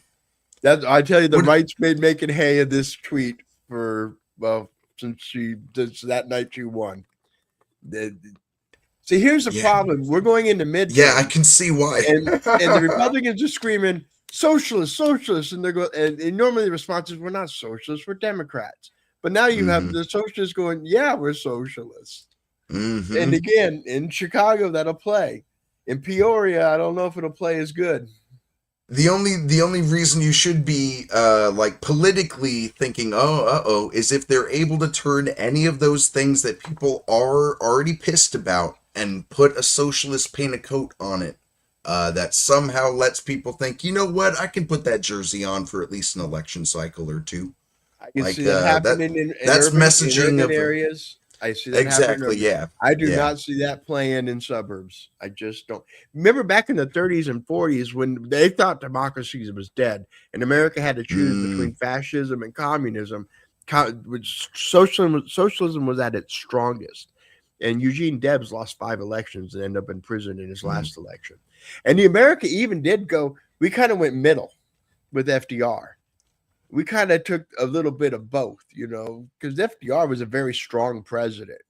I tell you, the right's been making hay of this tweet since that night she won. See, here's the problem. We're going into midterm. Yeah, I can see why. and the Republicans are screaming, socialists, socialists. And they're going, and normally the response is, we're not socialists, we're Democrats. But now you have the socialists going, yeah, we're socialists. Mm-hmm. And again, in Chicago, that'll play. In Peoria, I don't know if it'll play as good. The only reason you should be politically thinking, is if they're able to turn any of those things that people are already pissed about and put a socialist paint a coat on it, that somehow lets people think, you know what, I can put that jersey on for at least an election cycle or two. I can see that happening in that's urban, messaging in areas. I see that exactly. Yeah, I do not see that playing in suburbs. I just don't. Remember back in the 30s and 40s when they thought democracy was dead, and America had to choose between fascism and communism. Which socialism was at its strongest, and Eugene Debs lost 5 elections and ended up in prison in his last election. And the America even did go. We kind of went middle with FDR. We kind of took a little bit of both, because FDR was a very strong president.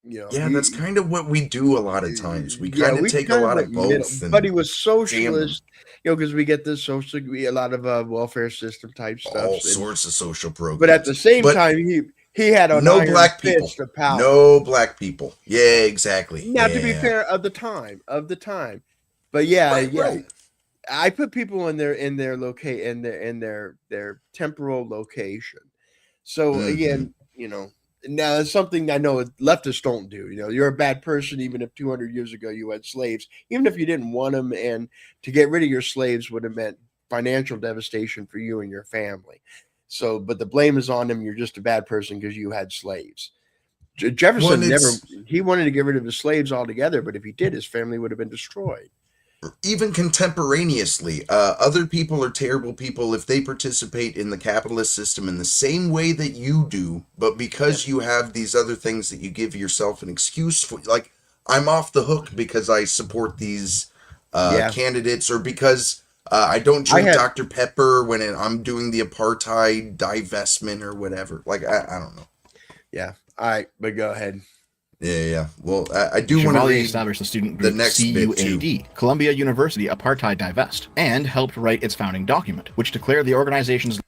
That's kind of what we do a lot of times. We kind of take a lot of both. But he was socialist, because we get this a lot of welfare system type stuff. All sorts of social programs. But at the same time, he had a no black people. No black people. Yeah, exactly. Now, to be fair, of the time. But right. I put people in their temporal location. So again, now it's something I know leftists don't do. You're a bad person even if 200 years ago you had slaves, even if you didn't want them, and to get rid of your slaves would have meant financial devastation for you and your family. So, but the blame is on them. You're just a bad person because you had slaves. Jefferson he wanted to get rid of the slaves altogether, but if he did, his family would have been destroyed. Even contemporaneously, other people are terrible people if they participate in the capitalist system in the same way that you do, but because you have these other things that you give yourself an excuse for, like, I'm off the hook because I support these candidates, or because I don't drink Dr. Pepper when I'm doing the apartheid divestment or whatever. Like, I don't know. Yeah. All right, but go ahead. Yeah. Well, I do want to read established the student group the next CUAD, Columbia University Apartheid Divest, and helped write its founding document, which declared the organization's...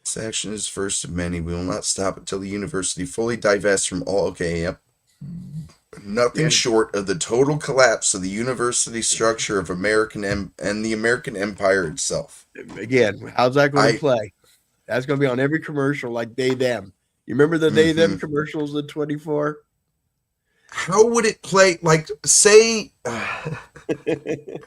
This action is first of many. We will not stop until the university fully divests from all... Okay, yep. Nothing short of the total collapse of the university structure of and the American empire itself. Again, how's that going to play? That's going to be on every commercial, like they, them. You remember the they, them commercials in 24? How would it play? Like, say everything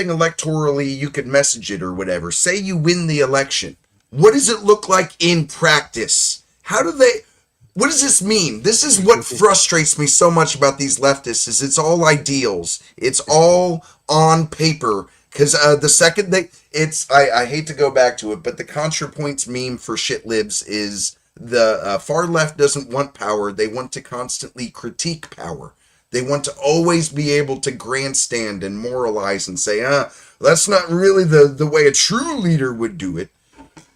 electorally, you could message it or whatever. Say you win the election. What does it look like in practice? What does this mean? This is what frustrates me so much about these leftists, is it's all ideals. It's all on paper. Because the second I hate to go back to it, but the ContraPoints meme for shit libs is the far left doesn't want power. They want to constantly critique power. They want to always be able to grandstand and moralize and say, that's not really the way a true leader would do it.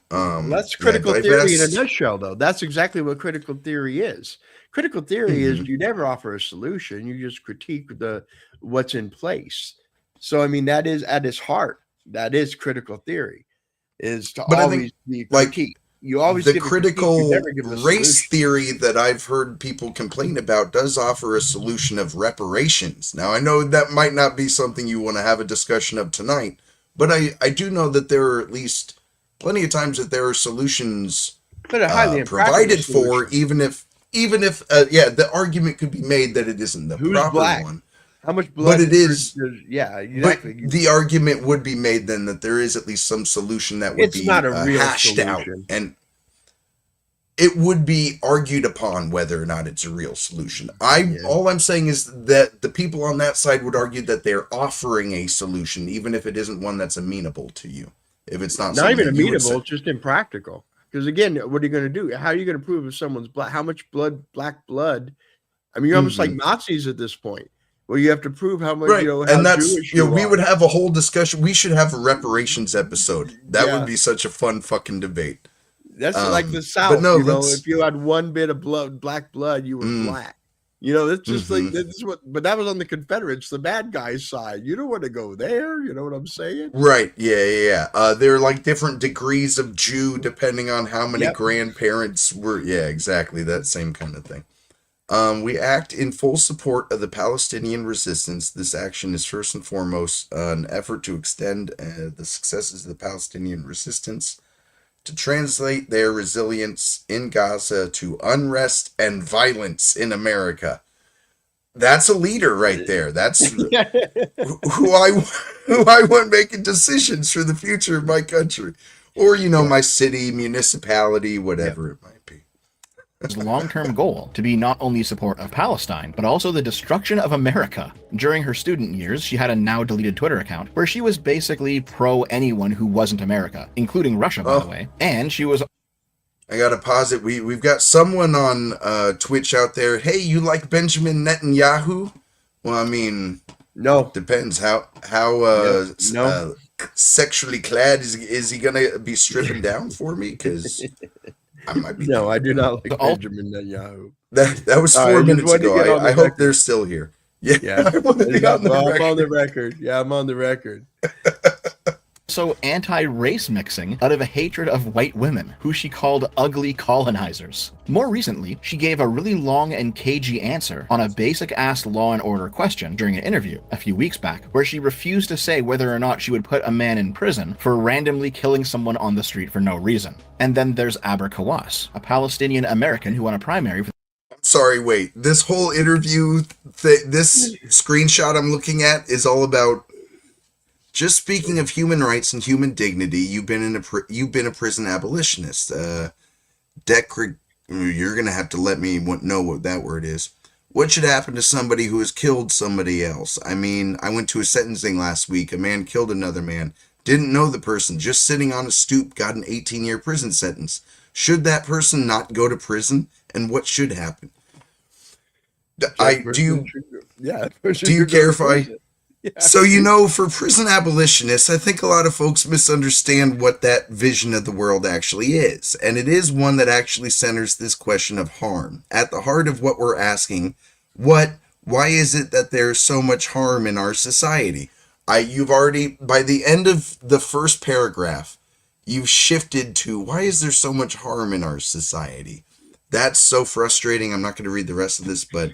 That's critical theory in a nutshell, though. That's exactly what critical theory is. Critical theory is you never offer a solution. You just critique what's in place. So, I mean, that is at its heart. That is critical theory, is to always be critique. You always the give critical race solution. theory that I've heard people complain about does offer a solution of reparations. Now, I know that might not be something you want to have a discussion of tonight, but I do know that there are at least plenty of times that there are solutions provided for, even if the argument could be made that it isn't the proper one. How much blood? But it is. Yeah, exactly. But the argument would be made then that there is at least some solution that would be not a real hashed solution. out, and it would be argued upon whether or not it's a real solution. All I'm saying is that the people on that side would argue that they're offering a solution, even if it isn't one that's amenable to you. If it's not even amenable, it's just impractical. Because again, what are you going to do? How are you going to prove if someone's black? How much black blood? I mean, you're almost like Nazis at this point. Well, you have to prove how much, how and that's Jewish we would have a whole discussion. We should have a reparations episode. That would be such a fun fucking debate. That's like the South. But no, if you had one bit of black blood, you were black. That's just like that's what. But that was on the Confederates, the bad guys' side. You don't want to go there. You know what I'm saying? Right. Yeah. There are like different degrees of Jew depending on how many grandparents were. Yeah, exactly. That same kind of thing. We act in full support of the Palestinian resistance. This action is first and foremost an effort to extend the successes of the Palestinian resistance, to translate their resilience in Gaza to unrest and violence in America. That's a leader right there. That's who I want making decisions for the future of my country, or my city, municipality, whatever it might be. His long-term goal to be not only support of Palestine, but also the destruction of America. During her student years, she had a now-deleted Twitter account where she was basically pro anyone who wasn't America, including Russia, by the way. And she was... I gotta pause it. We've got someone on Twitch out there. Hey, you like Benjamin Netanyahu? Well, I mean... No. Depends how sexually clad is he gonna be stripping down for me? Because... I might be. No, I do not like Benjamin Netanyahu. That was 4 minutes ago. I hope they're still here. Yeah. I'm on the record. Yeah, I'm on the record. So anti-race mixing out of a hatred of white women, who she called ugly colonizers. More recently, she gave a really long and cagey answer on a basic-ass Law and Order question during an interview a few weeks back, where she refused to say whether or not she would put a man in prison for randomly killing someone on the street for no reason. And then there's Aber Kawas, a Palestinian American who won a primary for... Sorry, wait. This whole interview, this screenshot I'm looking at is all about... Just speaking of human rights and human dignity, you've been a prison abolitionist. You're gonna have to let me know what that word is. What should happen to somebody who has killed somebody else? I mean, I went to a sentencing last week. A man killed another man. Didn't know the person. Just sitting on a stoop, got an 18-year prison sentence. Should that person not go to prison? And what should happen? Do you care if I... Yeah. So, for prison abolitionists, I think a lot of folks misunderstand what that vision of the world actually is. And it is one that actually centers this question of harm. At the heart of what we're asking, why is it that there's so much harm in our society? You've already, by the end of the first paragraph, you've shifted to, why is there so much harm in our society? That's so frustrating. I'm not going to read the rest of this, but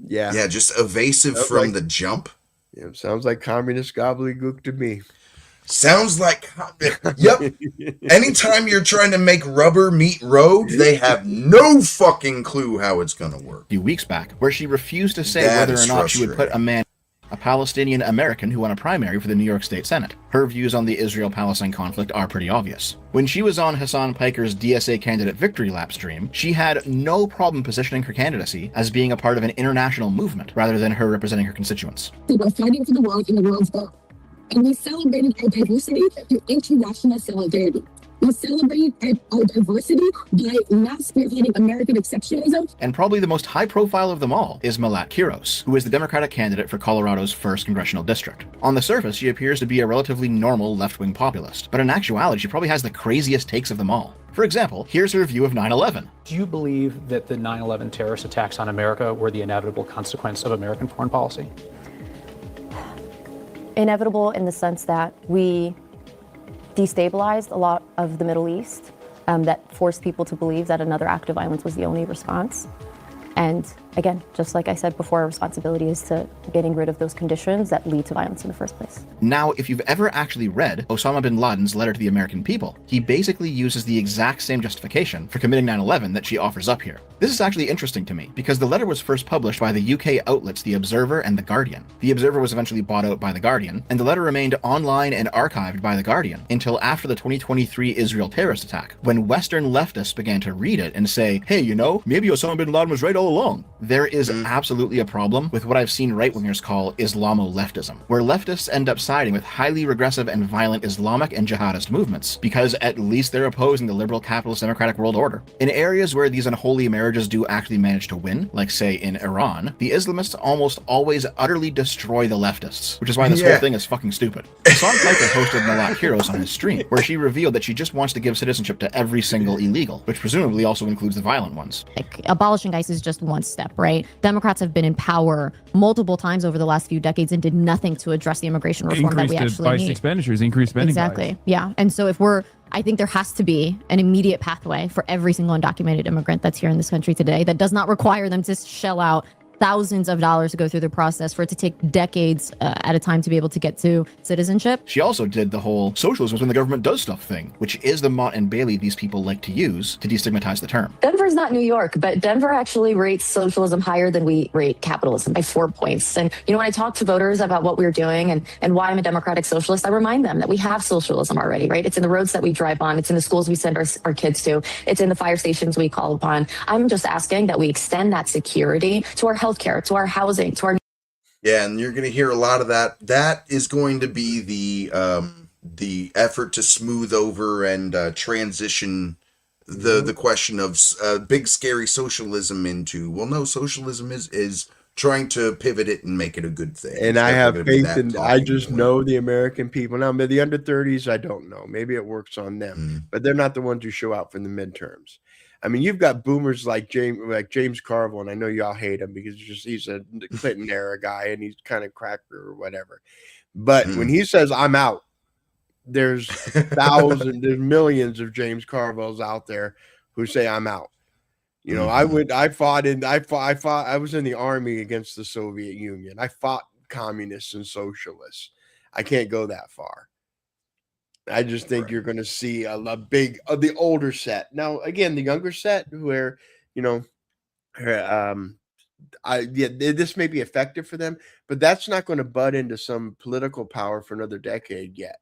yeah, just evasive from the jump. Yeah, sounds like communist gobbledygook to me. Sounds like... Yep. Anytime you're trying to make rubber meet road, they have no fucking clue how it's going to work. A few weeks back, where she refused to say whether or not she would put a Palestinian American who won a primary for the New York State Senate. Her views on the Israel-Palestine conflict are pretty obvious. When she was on Hassan Piker's DSA candidate victory lap stream, she had no problem positioning her candidacy as being a part of an international movement, rather than her representing her constituents. They were fighting for the world and the world's goal. And we celebrated our diversity through international solidarity. We celebrate our diversity by not spearheading American exceptionalism. And probably the most high profile of them all is Malat Quiros, who is the Democratic candidate for Colorado's 1st congressional district. On the surface, she appears to be a relatively normal left-wing populist, but in actuality, she probably has the craziest takes of them all. For example, here's her review of 9/11. Do you believe that the 9/11 terrorist attacks on America were the inevitable consequence of American foreign policy? Inevitable in the sense that we destabilized a lot of the Middle East, that forced people to believe that another act of violence was the only response. And again, just like I said before, our responsibility is to getting rid of those conditions that lead to violence in the first place. Now, if you've ever actually read Osama bin Laden's letter to the American people, he basically uses the exact same justification for committing 9/11 that she offers up here. This is actually interesting to me, because the letter was first published by the UK outlets The Observer and The Guardian. The Observer was eventually bought out by The Guardian, and the letter remained online and archived by The Guardian until after the 2023 Israel terrorist attack, when Western leftists began to read it and say, hey, you know, maybe Osama bin Laden was right all along. There is absolutely a problem with what I've seen right-wingers call Islamo-leftism, where leftists end up siding with highly regressive and violent Islamic and jihadist movements, because at least they're opposing the liberal capitalist democratic world order. In areas where these unholy marriages do actually manage to win, like say in Iran, the Islamists almost always utterly destroy the leftists, which is why this whole thing is fucking stupid. Hassan Piker hosted Malat Quiros on his stream, where she revealed that she just wants to give citizenship to every single illegal, which presumably also includes the violent ones. Like, abolishing ICE is just one step, right? Democrats have been in power multiple times over the last few decades and did nothing to address the immigration reform that we actually need. Expenditures, increased spending. Exactly. Yeah. And so if we're, I think there has to be an immediate pathway for every single undocumented immigrant that's here in this country today that does not require them to shell out thousands of dollars to go through the process, for it to take decades at a time to be able to get to citizenship. She also did the whole socialism is when the government does stuff thing, which is the Mott and Bailey these people like to use to destigmatize the term. Denver's not New York, but Denver actually rates socialism higher than we rate capitalism by 4 points. And, you know, when I talk to voters about what we're doing and why I'm a democratic socialist, I remind them that we have socialism already, right? It's in the roads that we drive on. It's in the schools we send our kids to. It's in the fire stations we call upon. I'm just asking that we extend that security to our healthcare, to our housing, to our... Yeah, and you're going to hear a lot of that. That is going to be the effort to smooth over and transition the question of big scary socialism into, well, no, socialism is trying to pivot it and make it a good thing. And I have faith in, I just know the American people. Now, the under 30s, I don't know. Maybe it works on them, but they're not the ones who show out for the midterms. I mean, you've got boomers like James Carville, and I know y'all hate him because he's a Clinton era guy and he's kind of cracker or whatever. But when he says I'm out, there's there's millions of James Carvilles out there who say I'm out. You know, I was in the army against the Soviet Union. I fought communists and socialists. I can't go that far. I just think you're going to see a big of the older set. Now, again, the younger set where, you know, this may be effective for them, but that's not going to butt into some political power for another decade yet.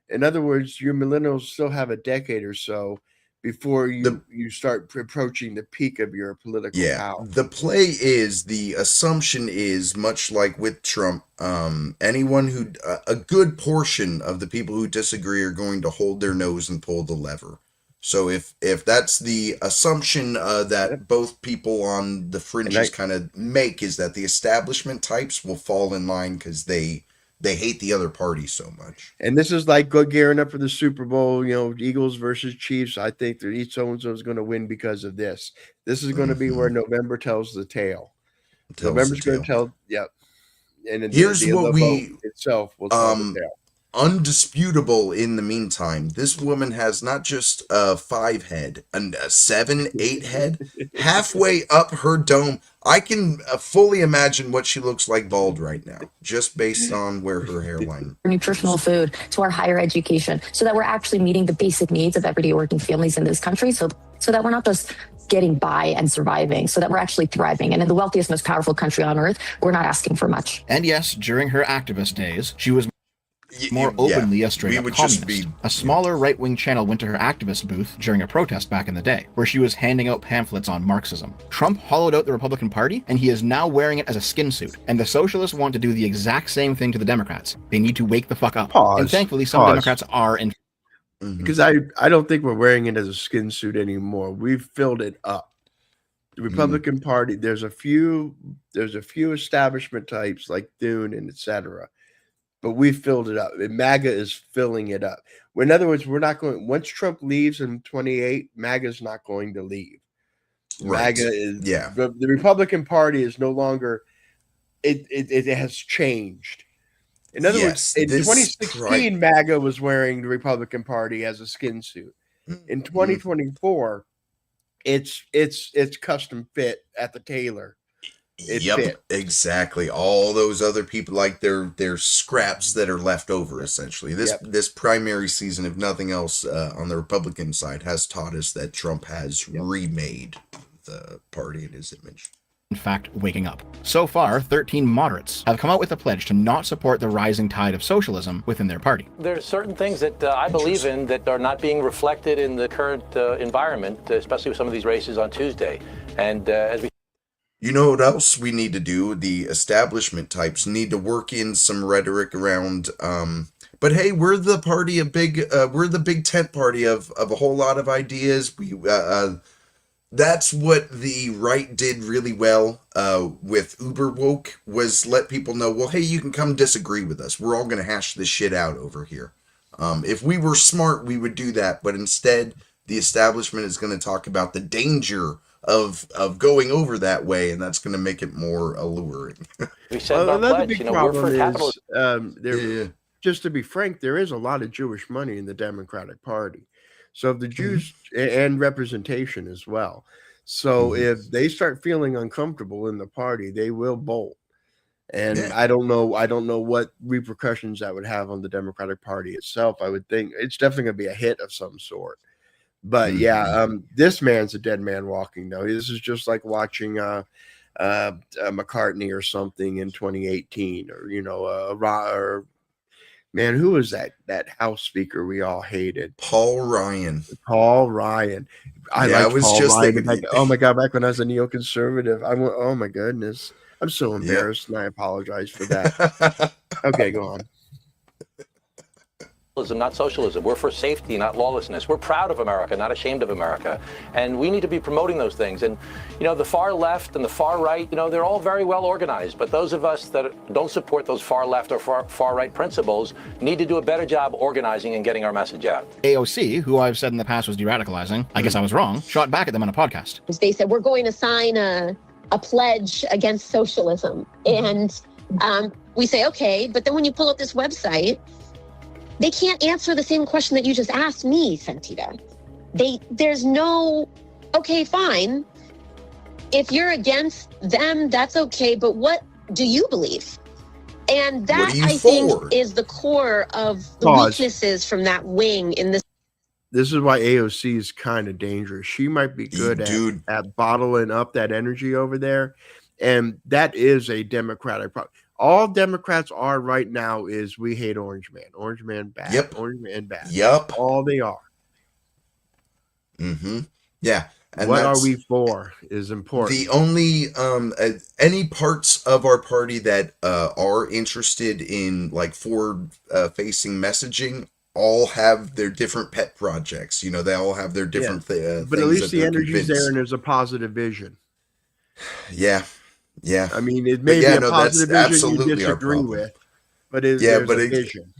In other words, your millennials still have a decade or so before you start approaching the peak of your political power. The play is, the assumption is, much like with Trump, anyone who, a good portion of the people who disagree are going to hold their nose and pull the lever. So if that's the assumption that both people on the fringes kind of make, is that the establishment types will fall in line because they hate the other party so much. And this is like gearing up for the Super Bowl, you know, Eagles versus Chiefs. I think that each so-and-so is going to win because of this. This is going to be where November tells the tale. November's going to tell, And here's what we itself will tell the tale. Undisputable in the meantime, this woman has not just a 5 head and a 7, 8 head, halfway up her dome. I can fully imagine what she looks like bald right now, just based on where her hairline. Nutritional food, to our higher education, so that we're actually meeting the basic needs of everyday working families in this country, so that we're not just getting by and surviving, so that we're actually thriving. And in the wealthiest, most powerful country on earth, we're not asking for much. And yes, during her activist days, she was... more openly a we straight-up would communist. just be A smaller right-wing channel went to her activist booth during a protest back in the day, where she was handing out pamphlets on Marxism. Trump hollowed out the Republican Party, and he is now wearing it as a skin suit. And the socialists want to do the exact same thing to the Democrats. They need to wake the fuck up. And thankfully, some Democrats are in. Because I don't think we're wearing it as a skin suit anymore. We've filled it up. The Republican Party, there's a few establishment types like Thune and etc. But we filled it up. And MAGA is filling it up. In other words, we're not going. Once Trump leaves in 28, MAGA is not going to leave. Right. MAGA is the Republican Party is no longer. It has changed. In other words, in 2016, MAGA was wearing the Republican Party as a skin suit. In 2024, it's custom fit at the tailor. Exactly. All those other people, like they're scraps that are left over. Essentially, this primary season, if nothing else, on the Republican side, has taught us that Trump has remade the party in his image. In fact, waking up. So far, 13 moderates have come out with a pledge to not support the rising tide of socialism within their party. There are certain things that I believe in that are not being reflected in the current environment, especially with some of these races on Tuesday. And as we You know what else we need to do? The establishment types need to work in some rhetoric around, but hey, we're the party of we're the big tent party of a whole lot of ideas. That's what the right did really well with Uber Woke, was let people know, well, hey, you can come disagree with us. We're all going to hash this shit out over here. If we were smart, we would do that. But instead, the establishment is going to talk about the danger of going over that way, and that's going to make it more alluring. We said another big problem is, just to be frank, there is a lot of Jewish money in the Democratic Party. So if the Jews and representation as well. So if they start feeling uncomfortable in the party, they will bolt. And I don't know what repercussions that would have on the Democratic Party itself. I would think it's definitely going to be a hit of some sort. But this man's a dead man walking, though. This is just like watching McCartney or something in 2018, or man, who was that House Speaker we all hated? Paul Ryan. I was Paul just Ryan. Thinking, oh my God, back when I was a neoconservative, I went, oh my goodness. I'm so embarrassed, and I apologize for that. Okay, go on. Not socialism. We're for safety, not lawlessness. We're proud of America, not ashamed of America. And we need to be promoting those things. And, the far left and the far right, they're all very well organized. But those of us that don't support those far left or far right principles need to do a better job organizing and getting our message out. AOC, who I've said in the past was de-radicalizing, I guess I was wrong, shot back at them on a podcast. They said, we're going to sign a pledge against socialism. And we say, okay, but then when you pull up this website, they can't answer the same question that you just asked me, Santita. There's no, okay, fine. If you're against them, that's okay. But what do you believe? And that, I think, is the core of the weaknesses from that wing in this. This is why AOC is kind of dangerous. She might be good at bottling up that energy over there. And that is a Democratic problem. All Democrats are right now is we hate Orange Man. Orange Man bad. Yep. Orange Man bad. Yep. All they are. Yeah. And what are we for is important. The only any parts of our party that are interested in like forward facing messaging all have their different pet projects. They all have their different things. But at least the energy's there and there's a positive vision. Yeah. I mean, it may be a positive vision you disagree with, but there's a vision.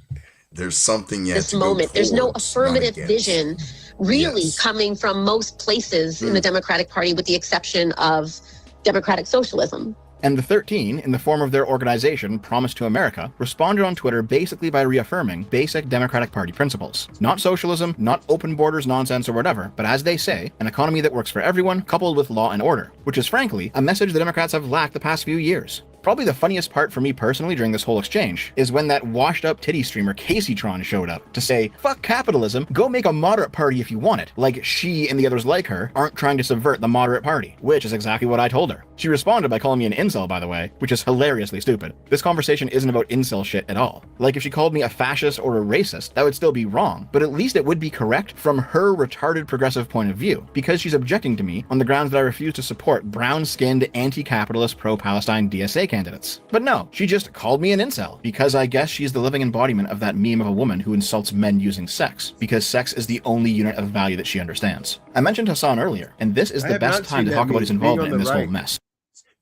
There's something yet this to moment. Go there's no forward, affirmative vision really coming from most places in the Democratic Party, with the exception of democratic socialism. And the 13, in the form of their organization, Promise to America, responded on Twitter basically by reaffirming basic Democratic Party principles. Not socialism, not open borders nonsense or whatever, but as they say, an economy that works for everyone, coupled with law and order, which is frankly a message the Democrats have lacked the past few years. Probably the funniest part for me personally during this whole exchange is when that washed-up titty streamer Caseytron showed up to say, fuck capitalism, go make a moderate party if you want it, like she and the others like her aren't trying to subvert the moderate party, which is exactly what I told her. She responded by calling me an incel, by the way, which is hilariously stupid. This conversation isn't about incel shit at all. Like, if she called me a fascist or a racist, that would still be wrong, but at least it would be correct from her retarded progressive point of view, because she's objecting to me on the grounds that I refuse to support brown-skinned, anti-capitalist, pro-Palestine DSA candidates. But no, she just called me an incel, because I guess she's the living embodiment of that meme of a woman who insults men using sex, because sex is the only unit of value that she understands. I mentioned Hassan earlier, and this is the best time to talk about his involvement in this whole mess.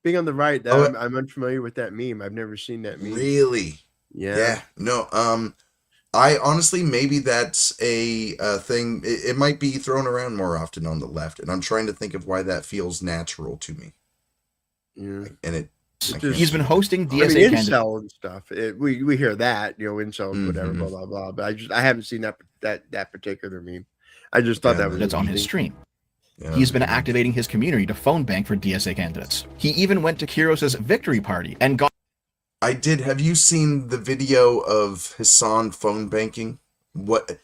Being on the right, I'm unfamiliar with that meme. I've never seen that meme. Really? Yeah. No. I honestly, maybe that's a thing. It might be thrown around more often on the left, and I'm trying to think of why that feels natural to me. Yeah. And he's been hosting DSA candidates and stuff. We hear that, incels, whatever, blah blah blah. But I haven't seen that particular meme. I just thought that's on his stream. He's been activating his community to phone bank for DSA candidates. He even went to Kiros's victory party and got... I did. Have you seen the video of Hassan phone banking? What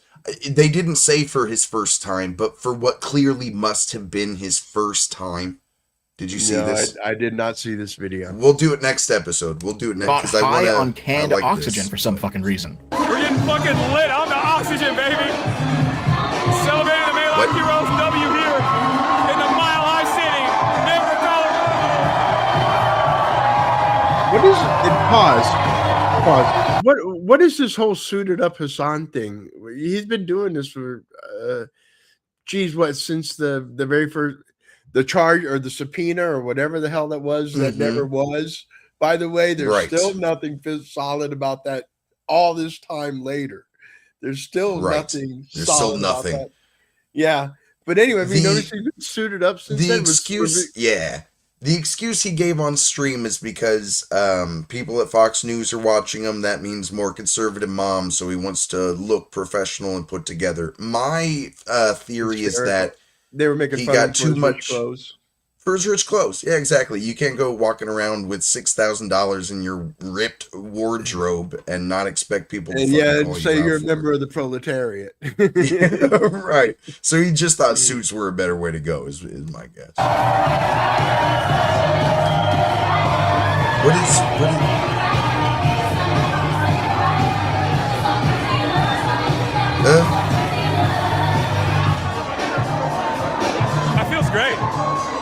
they didn't say for his first time, but for what clearly must have been his first time. Did you see this? I did not see this video. We'll do it next episode. We'll do it next. Got high on canned oxygen for some fucking reason. We're getting fucking lit on the oxygen, baby. Celebrating the Maine Heroes W here in the Mile High City, Denver, Colorado. What is Pause. What is this whole suited up Hassan thing? He's been doing this for since the very first the charge or the subpoena or whatever the hell that was that never was. By the way, there's still nothing solid about that all this time later. There's still nothing solid about that. Yeah. But anyway, have you noticed he's been suited up since then? The excuse he gave on stream is because people at Fox News are watching him. That means more conservative moms, so he wants to look professional and put together. My theory is that they were making fun of too much clothes. For his rich clothes. Yeah, exactly. You can't go walking around with $6,000 in your ripped wardrobe and not expect people to say you're a member of the proletariat. Right. So he just thought suits were a better way to go, is my guess. What is That feels great.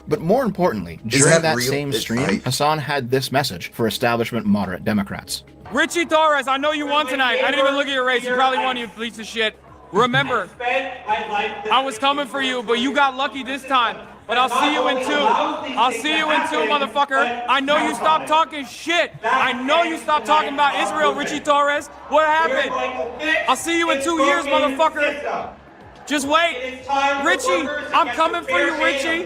But more importantly, during that same stream, Hassan had this message for establishment moderate Democrats. Richie Torres, I know you won tonight. I didn't even look at your race. You probably won, you piece of shit. Remember, I was coming for you, but you got lucky this time. But I'll see you in 2. I'll see you in 2, motherfucker. I know you stopped talking shit. I know you stopped talking about Israel, Richie Torres. What happened? I'll see you in 2 years, motherfucker. Just wait. Richie, I'm coming for you, Richie.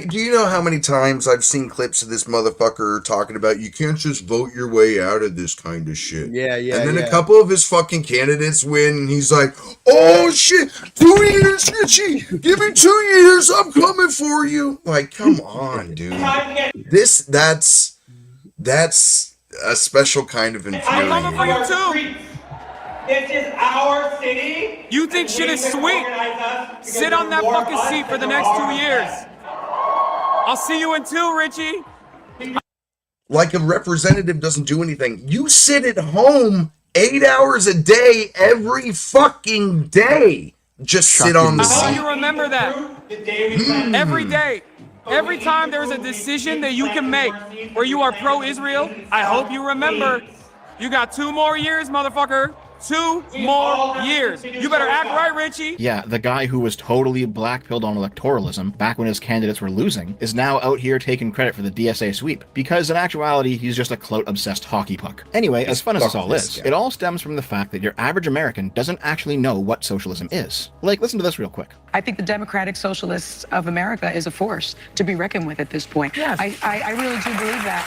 Do you know how many times I've seen clips of this motherfucker talking about you can't just vote your way out of this kind of shit? Yeah. And then a couple of his fucking candidates win, and he's like, oh shit, 2 years, Richie, give me 2 years, I'm coming for you. Like, come on, dude. That's a special kind of infuriating. I'm coming for you too. This is our city. You think shit is sweet? Sit on that fucking seat for the next 2 years. I'll see you in 2, Richie. Like a representative doesn't do anything. You sit at home 8 hours a day, every fucking day. Just sit on the seat. I hope you remember that. Every day. Every time there's a decision that you can make where you are pro-Israel, I hope you remember. You got 2 more years, motherfucker. 2 more years. You better act right, Richie. Yeah, the guy who was totally blackpilled on electoralism back when his candidates were losing is now out here taking credit for the DSA sweep, because in actuality, he's just a clout-obsessed hockey puck. Anyway, as fun as this all is, it all stems from the fact that your average American doesn't actually know what socialism is. Like, listen to this real quick. I think the Democratic Socialists of America is a force to be reckoned with at this point. Yes. I really do believe that.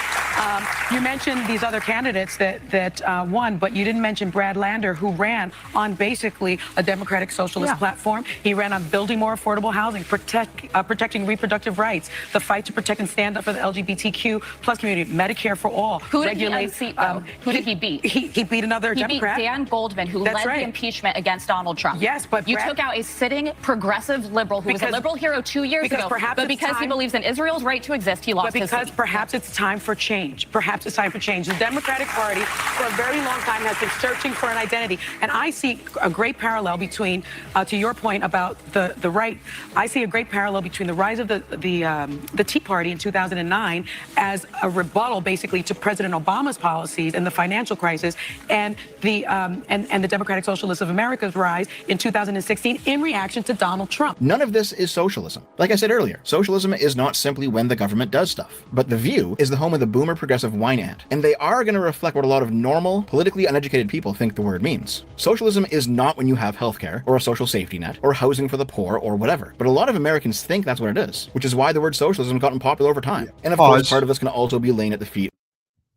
You mentioned these other candidates that won, but you didn't mention Brad Lander, who ran on basically a Democratic Socialist platform. He ran on building more affordable housing, protecting reproductive rights, the fight to protect and stand up for the LGBTQ plus community, Medicare for all. Who did he unseat, though? Who did he beat? He beat another Democrat. He beat Dan Goldman, who led the impeachment against Donald Trump. Yes, but you took out a sitting progressive progressive liberal who was a liberal hero 2 years ago. But because he believes in Israel's right to exist, he lost his seat. Because perhaps it's time for change. Perhaps it's time for change. The Democratic Party, for a very long time, has been searching for an identity. And I see a great parallel between, to your point about the right, I see a great parallel between the rise of the Tea Party in 2009 as a rebuttal, basically, to President Obama's policies and the financial crisis, and the Democratic Socialists of America's rise in 2016 in reaction to Donald Trump. None of this is socialism. Like I said earlier, socialism is not simply when the government does stuff. But The View is the home of the boomer progressive whine ant, and they are going to reflect what a lot of normal, politically uneducated people think the word means. Socialism is not when you have healthcare, or a social safety net, or housing for the poor, or whatever. But a lot of Americans think that's what it is, which is why the word socialism has gotten popular over time. And of course, part of it's going to also be laying at the feet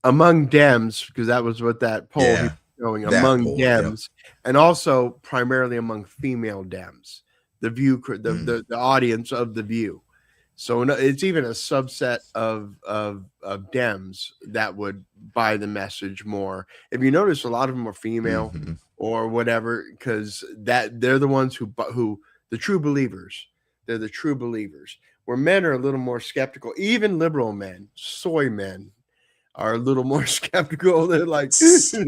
among Dems, because that was what that poll was showing, among Dems, and also primarily among female Dems. The View, the audience of The View. So it's even a subset of Dems that would buy the message more. If you notice, a lot of them are female or whatever, because they're the ones who the true believers. They're the true believers. Where men are a little more skeptical. Even liberal men, soy men, are a little more skeptical. They're like soy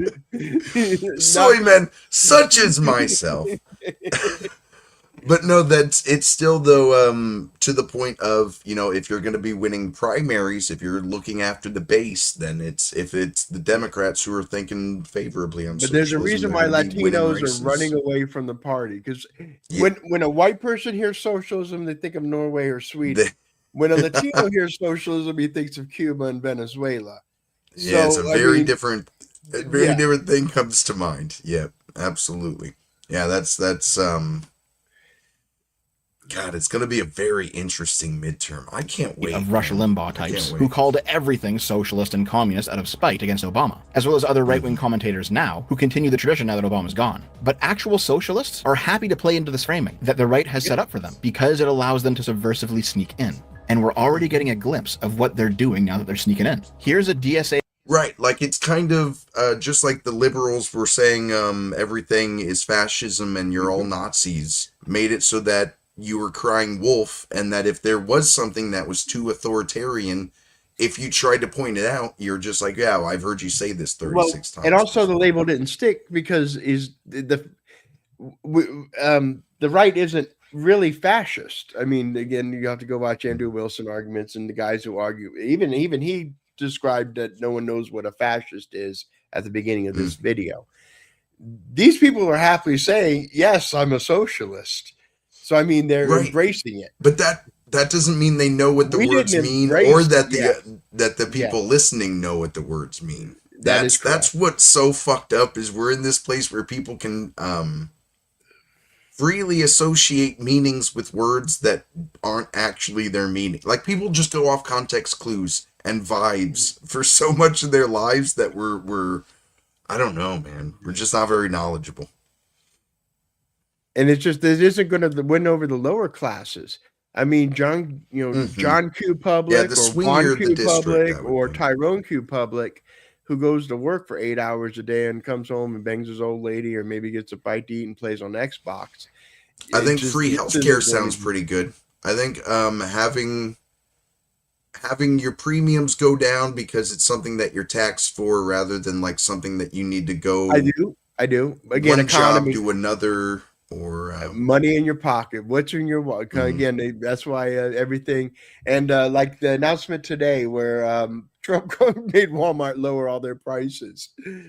men, such as myself. But no, it's still though to the point of, you know, if you're going to be winning primaries, if you're looking after the base, then if it's the Democrats who are thinking favorably on. But there's a reason why Latinos are running away from the party, because when a white person hears socialism, they think of Norway or Sweden. When a Latino hears socialism, he thinks of Cuba and Venezuela. Yeah, it's a very different thing comes to mind. Yeah, absolutely. Yeah, that's God, it's going to be a very interesting midterm. I can't wait. Of Rush Limbaugh types who called everything socialist and communist out of spite against Obama, as well as other right-wing commentators now who continue the tradition now that Obama's gone. But actual socialists are happy to play into this framing that the right has set up for them because it allows them to subversively sneak in. And we're already getting a glimpse of what they're doing now that they're sneaking in. Here's a DSA. Right, like it's kind of just like the liberals were saying everything is fascism and you're all Nazis, made it so that you were crying wolf, and that if there was something that was too authoritarian, if you tried to point it out, you're just like, yeah, well, I've heard you say this 36 times. And also the label didn't stick because the right isn't really fascist. I mean, again, you have to go watch Andrew Wilson arguments and the guys who argue. Even he described that no one knows what a fascist is at the beginning of this video. These people are happily saying, yes, I'm a socialist. So, I mean, they're embracing it. But that doesn't mean they know what the words mean, or that the people listening know what the words mean. That's what's so fucked up, is we're in this place where people can freely associate meanings with words that aren't actually their meaning. Like, people just go off context clues and vibes for so much of their lives that we're I don't know, man. We're just not very knowledgeable. And it isn't going to win over the lower classes. I mean, John Q. Public, or Juan Q. Public, or Tyrone Q. Public, who goes to work for 8 hours a day and comes home and bangs his old lady, or maybe gets a bite to eat and plays on Xbox. I think free healthcare sounds pretty good. I think having your premiums go down because it's something that you're taxed for, rather than like something that you need to go. I do. Again, one economy, job to another. Or money in your pocket. What's in your wallet? Again, that's why everything. And like the announcement today where Trump made Walmart lower all their prices.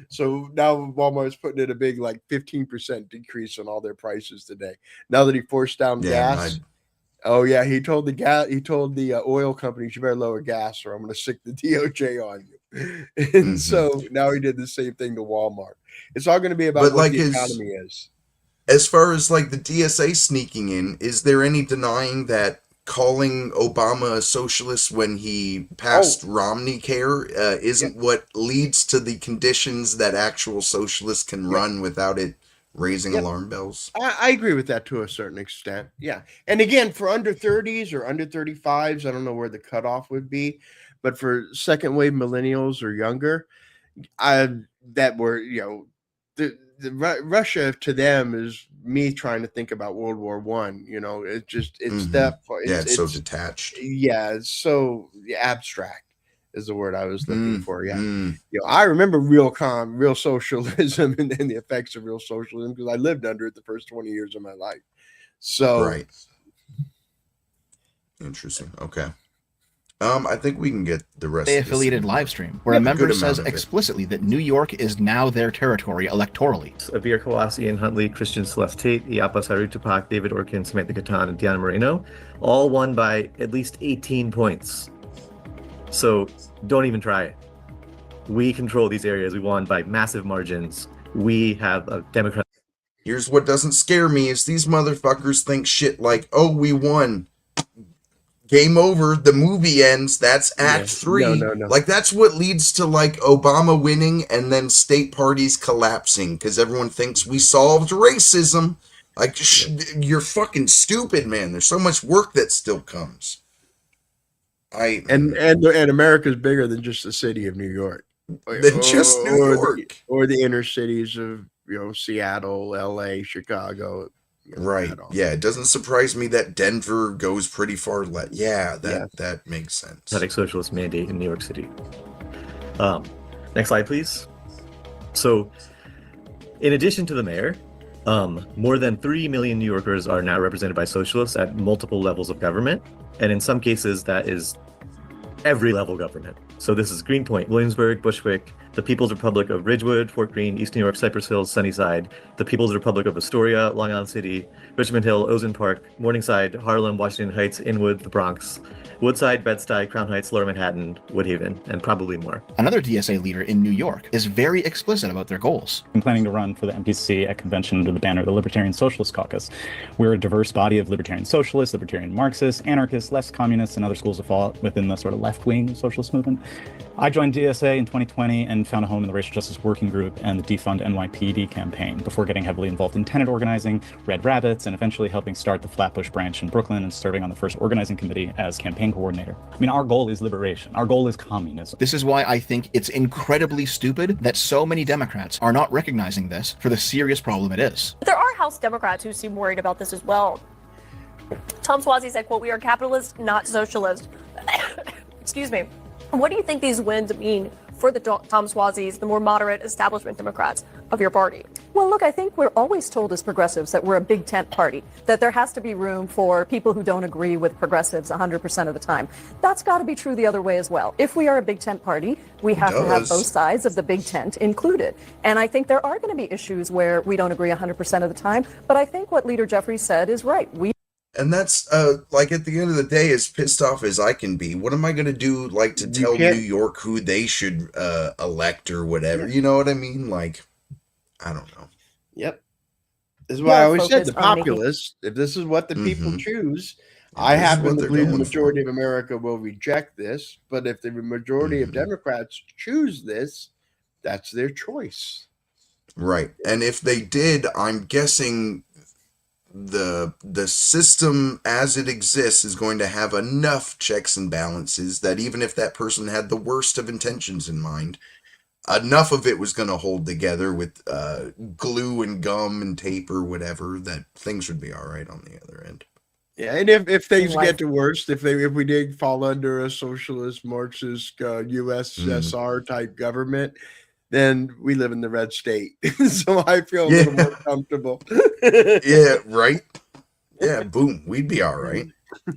So now Walmart's putting in a big 15% decrease on all their prices today. Now that he forced down gas. Oh yeah, he told the oil companies, you better lower gas or I'm going to stick the DOJ on you. And so now he did the same thing to Walmart. It's all going to be about what the economy is. As far as like the DSA sneaking in, is there any denying that calling Obama a socialist when he passed Romney Care isn't what leads to the conditions that actual socialists can run without it raising alarm bells? I agree with that to a certain extent. Yeah. And again, for under 30s or under 35s, I don't know where the cutoff would be, but for second wave millennials or younger, that were, Russia to them is me trying to think about World War One. You know, it's that part. It's so detached. Yeah, it's so abstract is the word I was looking for. Yeah, you know, I remember real socialism and the effects of real socialism because I lived under it the first 20 years of my life. So right. Interesting. Okay. I think we can get the rest. Affiliated live stream where a member says explicitly that New York is now their territory electorally. Avir Kawasi, Ian Huntley, Christian Celeste Tate, Iapa Saru Tupac, David Orkin, Samantha Catan, and Diana Moreno all won by at least 18 points. So don't even try it. We control these areas. We won by massive margins. We have a Democrat. Here's what doesn't scare me is these motherfuckers think shit like, oh, we won. Game over, the movie ends, that's act 3. No. Like, that's what leads to, like, Obama winning and then state parties collapsing because everyone thinks we solved racism. Like, you're fucking stupid, man. There's so much work that still comes. And America's bigger than just the city of New York. Than just New York. Or the inner cities of, you know, Seattle, LA, Chicago. Right. Yeah. It doesn't surprise me that Denver goes pretty far left. Yeah, that makes sense. Democratic Socialist mandate in New York City. Next slide, please. So, in addition to the mayor, more than 3 million New Yorkers are now represented by socialists at multiple levels of government. And in some cases, that is every level government. So this is Greenpoint, Williamsburg, Bushwick, the People's Republic of Ridgewood, Fort Greene, East New York, Cypress Hills, Sunnyside, the People's Republic of Astoria, Long Island City, Richmond Hill, Ozone Park, Morningside, Harlem, Washington Heights, Inwood, the Bronx, Woodside, Bed-Stuy, Crown Heights, Lower Manhattan, Woodhaven, and probably more. Another DSA leader in New York is very explicit about their goals. I'm planning to run for the MPC at convention under the banner of the Libertarian Socialist Caucus. We're a diverse body of libertarian socialists, libertarian Marxists, anarchists, left communists, and other schools of thought within the sort of left-wing socialist movement. I joined DSA in 2020 and found a home in the Racial Justice Working Group and the Defund NYPD campaign before getting heavily involved in tenant organizing, Red Rabbits, and eventually helping start the Flatbush branch in Brooklyn and serving on the first organizing committee as campaign coordinator. I mean, our goal is liberation. Our goal is communism. This is why I think it's incredibly stupid that so many Democrats are not recognizing this for the serious problem it is. There are House Democrats who seem worried about this as well. Tom Suozzi said, quote, "We are capitalists, not socialists." Excuse me. What do you think these wins mean for the Tom Suozzi's, the more moderate establishment Democrats of your party? Well, look, I think we're always told as progressives that we're a big tent party, that there has to be room for people who don't agree with progressives 100% of the time. That's got to be true the other way as well. If we are a big tent party, we have to have both sides of the big tent included. And I think there are going to be issues where we don't agree 100% of the time. But I think what Leader Jeffries said is right. And that's, like, at the end of the day, as pissed off as I can be, what am I going to do, like, to tell New York who they should elect or whatever? You know what I mean? Like, I don't know. Yep. This is why I always said the populace, if this is what the people choose, I happen to believe the majority of America will reject this. But if the majority of Democrats choose this, that's their choice. Right. And if they did, I'm guessing the system as it exists is going to have enough checks and balances that even if that person had the worst of intentions in mind, enough of it was going to hold together with glue and gum and tape or whatever, that things would be all right on the other end. Yeah, and if things get to worst, if we did fall under a socialist, Marxist, USSR type government, then we live in the red state. So I feel a little more comfortable. Yeah, right? Yeah, boom. We'd be all right.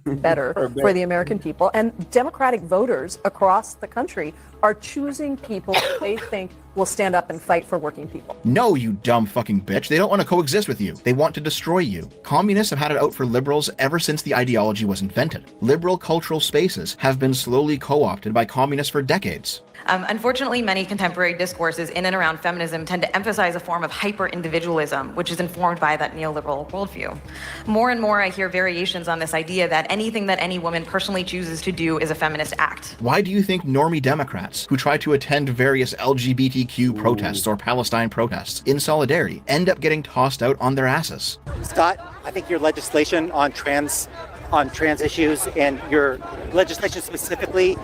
Better for the American people. And Democratic voters across the country are choosing people they think will stand up and fight for working people. No, you dumb fucking bitch. They don't want to coexist with you. They want to destroy you. Communists have had it out for liberals ever since the ideology was invented. Liberal cultural spaces have been slowly co-opted by communists for decades. Unfortunately, many contemporary discourses in and around feminism tend to emphasize a form of hyper-individualism, which is informed by that neoliberal worldview. More and more, I hear variations on this idea that anything that any woman personally chooses to do is a feminist act. Why do you think normie Democrats who try to attend various LGBTQ protests or Palestine protests in solidarity end up getting tossed out on their asses? Scott, I think your legislation on trans issues and your legislation specifically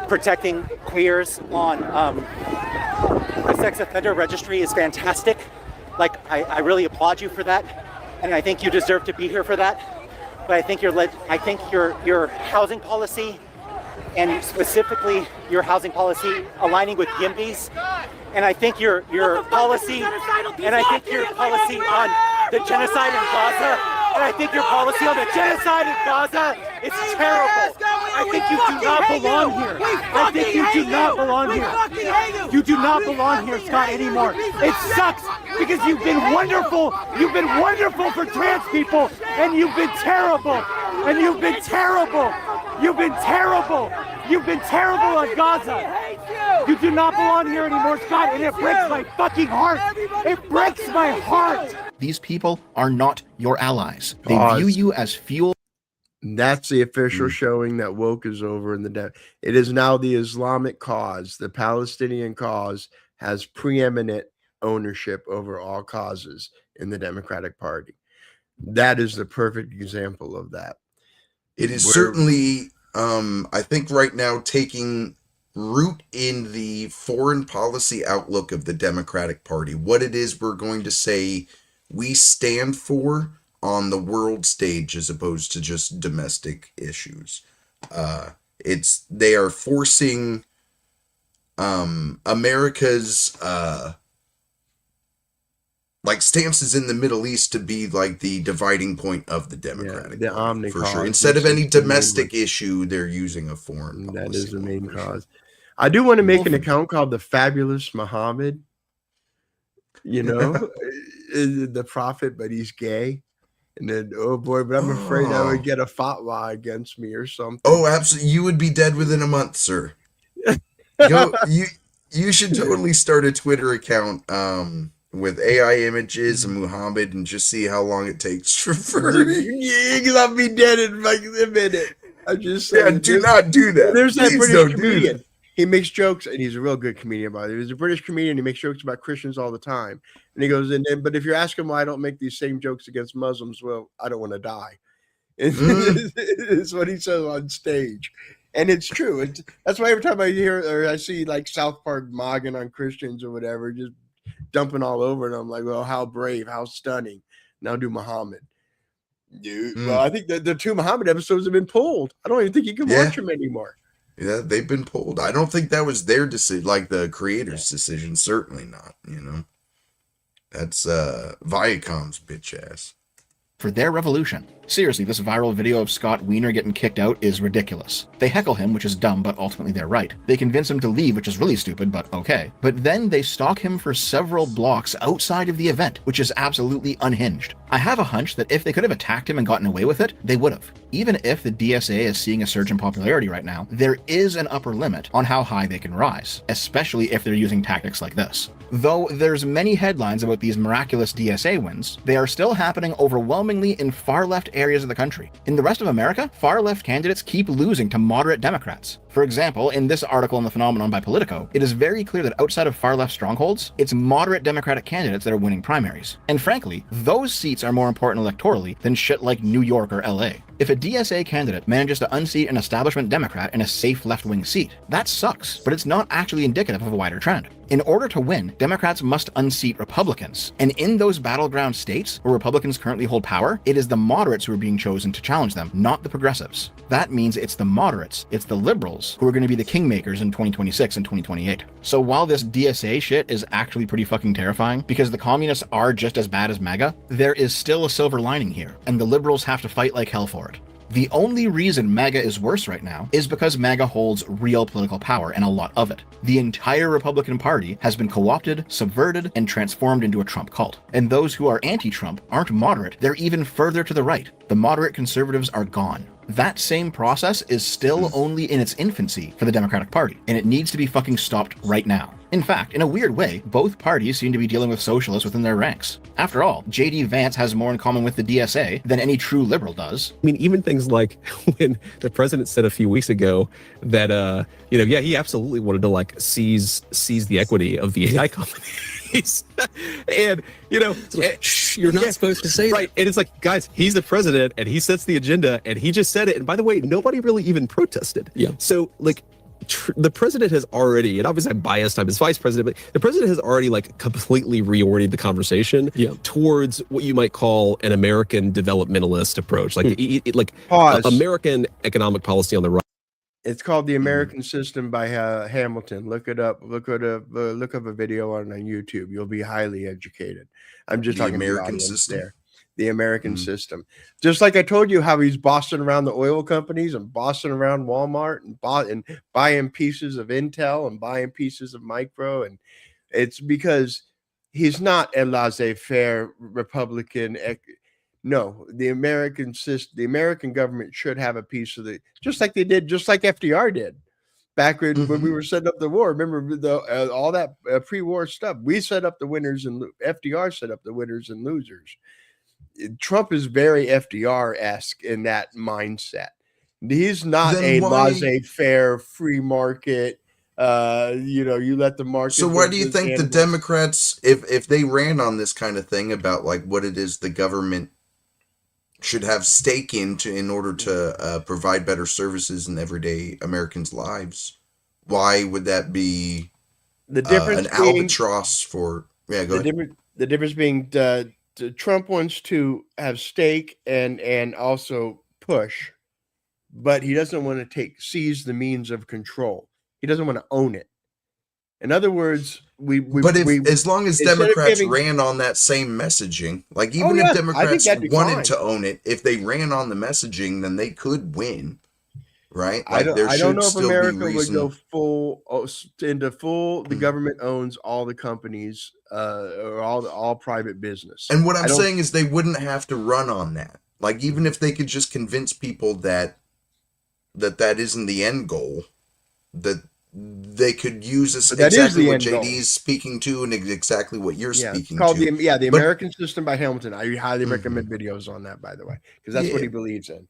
protecting queers on the sex offender registry is fantastic. Like, I really applaud you for that, and I think you deserve to be here for that. But I think your housing policy, and specifically your housing policy aligning with YIMBYs, and I think your policy, and I think your policy on the genocide in Gaza, and I think your policy on the genocide in Gaza is terrible. I think you do not belong here. I think you do not belong here. You do not belong here, Scott, anymore. It sucks because you've been wonderful. You've been wonderful for trans people, and you've been terrible. And you've been terrible. You've been terrible. You've been terrible on Gaza. You do not belong here anymore, Scott, and it breaks my fucking heart. It breaks my heart. These people are not your allies. They view you as fuel. That's the official showing that woke is over in the it is now the Islamic cause. The Palestinian cause has preeminent ownership over all causes in the Democratic Party. That is the perfect example of that. It is certainly, I think right now, taking root in the foreign policy outlook of the Democratic Party, what it is we're going to say we stand for on the world stage as opposed to just domestic issues. They are forcing America's like stances in the Middle East to be like the dividing point of the Democratic Party, for sure. Instead of any domestic issue, they're using a foreign policy. That is the main cause. I do want to make an account called the Fabulous Muhammad. You know, the prophet, but he's gay. And then, oh boy, but I'm afraid I would get a fatwa against me or something. Oh, absolutely. You would be dead within a month, sir. You should totally start a Twitter account with AI images and Muhammad and just see how long it takes for yeah, because I'll be dead in like a minute. I just said, do not do that. There's that Please British comedian. He makes jokes, and he's a real good comedian, by the way. He's a British comedian. He makes jokes about Christians all the time. And he goes, but if you ask him why I don't make these same jokes against Muslims, well, I don't want to die. It's what he says on stage. And it's true. That's why every time I hear or I see like South Park mogging on Christians or whatever, just dumping all over it, I'm like, well, how brave, how stunning. Now do Muhammad. Dude, well, I think the 2 Muhammad episodes have been pulled. I don't even think you can watch them anymore. Yeah, they've been pulled. I don't think that was their decision, like the creator's decision. Certainly not, you know. That's Viacom's bitch ass. For their revolution. Seriously, this viral video of Scott Wiener getting kicked out is ridiculous. They heckle him, which is dumb, but ultimately they're right. They convince him to leave, which is really stupid, but okay. But then they stalk him for several blocks outside of the event, which is absolutely unhinged. I have a hunch that if they could have attacked him and gotten away with it, they would have. Even if the DSA is seeing a surge in popularity right now, there is an upper limit on how high they can rise, especially if they're using tactics like this. Though there's many headlines about these miraculous DSA wins, they are still happening overwhelmingly in far-left areas of the country. In the rest of America, far-left candidates keep losing to moderate Democrats. For example, in this article on The Phenomenon by Politico, it is very clear that outside of far-left strongholds, it's moderate Democratic candidates that are winning primaries. And frankly, those seats are more important electorally than shit like New York or LA. If a DSA candidate manages to unseat an establishment Democrat in a safe left-wing seat, that sucks, but it's not actually indicative of a wider trend. In order to win, Democrats must unseat Republicans. And in those battleground states where Republicans currently hold power, it is the moderates who are being chosen to challenge them, not the progressives. That means it's the moderates, it's the liberals, who are going to be the kingmakers in 2026 and 2028. So while this DSA shit is actually pretty fucking terrifying, because the communists are just as bad as MAGA, there is still a silver lining here, and the liberals have to fight like hell for it. The only reason MAGA is worse right now is because MAGA holds real political power, and a lot of it. The entire Republican Party has been co-opted, subverted, and transformed into a Trump cult. And those who are anti-Trump aren't moderate, they're even further to the right. The moderate conservatives are gone. That same process is still only in its infancy for the Democratic Party, and it needs to be fucking stopped right now. In fact, in a weird way, both parties seem to be dealing with socialists within their ranks. After all, J.D. Vance has more in common with the DSA than any true liberal does. I mean, even things like when the president said a few weeks ago that, he absolutely wanted to like seize the equity of the AI companies. And, you're not supposed to say that. And it's like, guys, he's the president and he sets the agenda and he just said it. And by the way, nobody really even protested. Yeah. So like, the president has already, and obviously I'm biased, I'm his vice president, but the president has already like completely reoriented the conversation towards what you might call an American developmentalist approach, like American economic policy on the right. It's called The American System by Hamilton. Look it up. Look up a video on YouTube. You'll be highly educated. I'm just talking about the American audience system? there. The American system. Just like I told you how he's bossing around the oil companies and bossing around Walmart and buying pieces of Intel and buying pieces of Micro. And it's because he's not a laissez-faire Republican. No, the American system, the American government should have a piece of just like they did, just like FDR did back when we were setting up the war. Remember all that pre-war stuff. We set up the winners and FDR set up the winners and losers. Trump is very FDR-esque in that mindset. He's not a laissez-faire free market. You let the market. So why do you think the Democrats, if they ran on this kind of thing about like what it is the government should have stake in order to provide better services in everyday Americans' lives, why would that be the difference an albatross for? Yeah, go ahead. The difference being Trump wants to have stake and also push, but he doesn't want to seize the means of control. He doesn't want to own it. In other words, as long as Democrats ran on that same messaging, like even if Democrats wanted to own it, if they ran on the messaging, then they could win, right? Like I don't know if America would go into full. The government owns all the companies, or all private business. And what I'm saying is they wouldn't have to run on that. Like even if they could just convince people that isn't the end goal, that they could use this exactly what JD's speaking to and exactly what you're speaking to. The American System by Hamilton. I highly recommend videos on that, by the way, because that's what he believes in.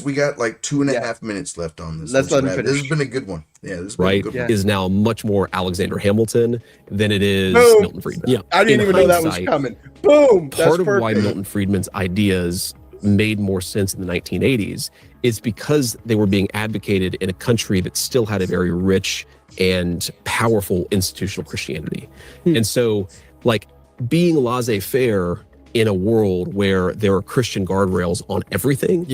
We got like 2.5 minutes left on this. Let's let him finish. This has been a good one. Yeah, this has been a good one. Is now much more Alexander Hamilton than it is Milton Friedman. Yeah, I didn't even know that was coming. Boom. Part of why Milton Friedman's ideas made more sense in the 1980s is because they were being advocated in a country that still had a very rich and powerful institutional Christianity. And so, like, being laissez-faire in a world where there are Christian guardrails on everything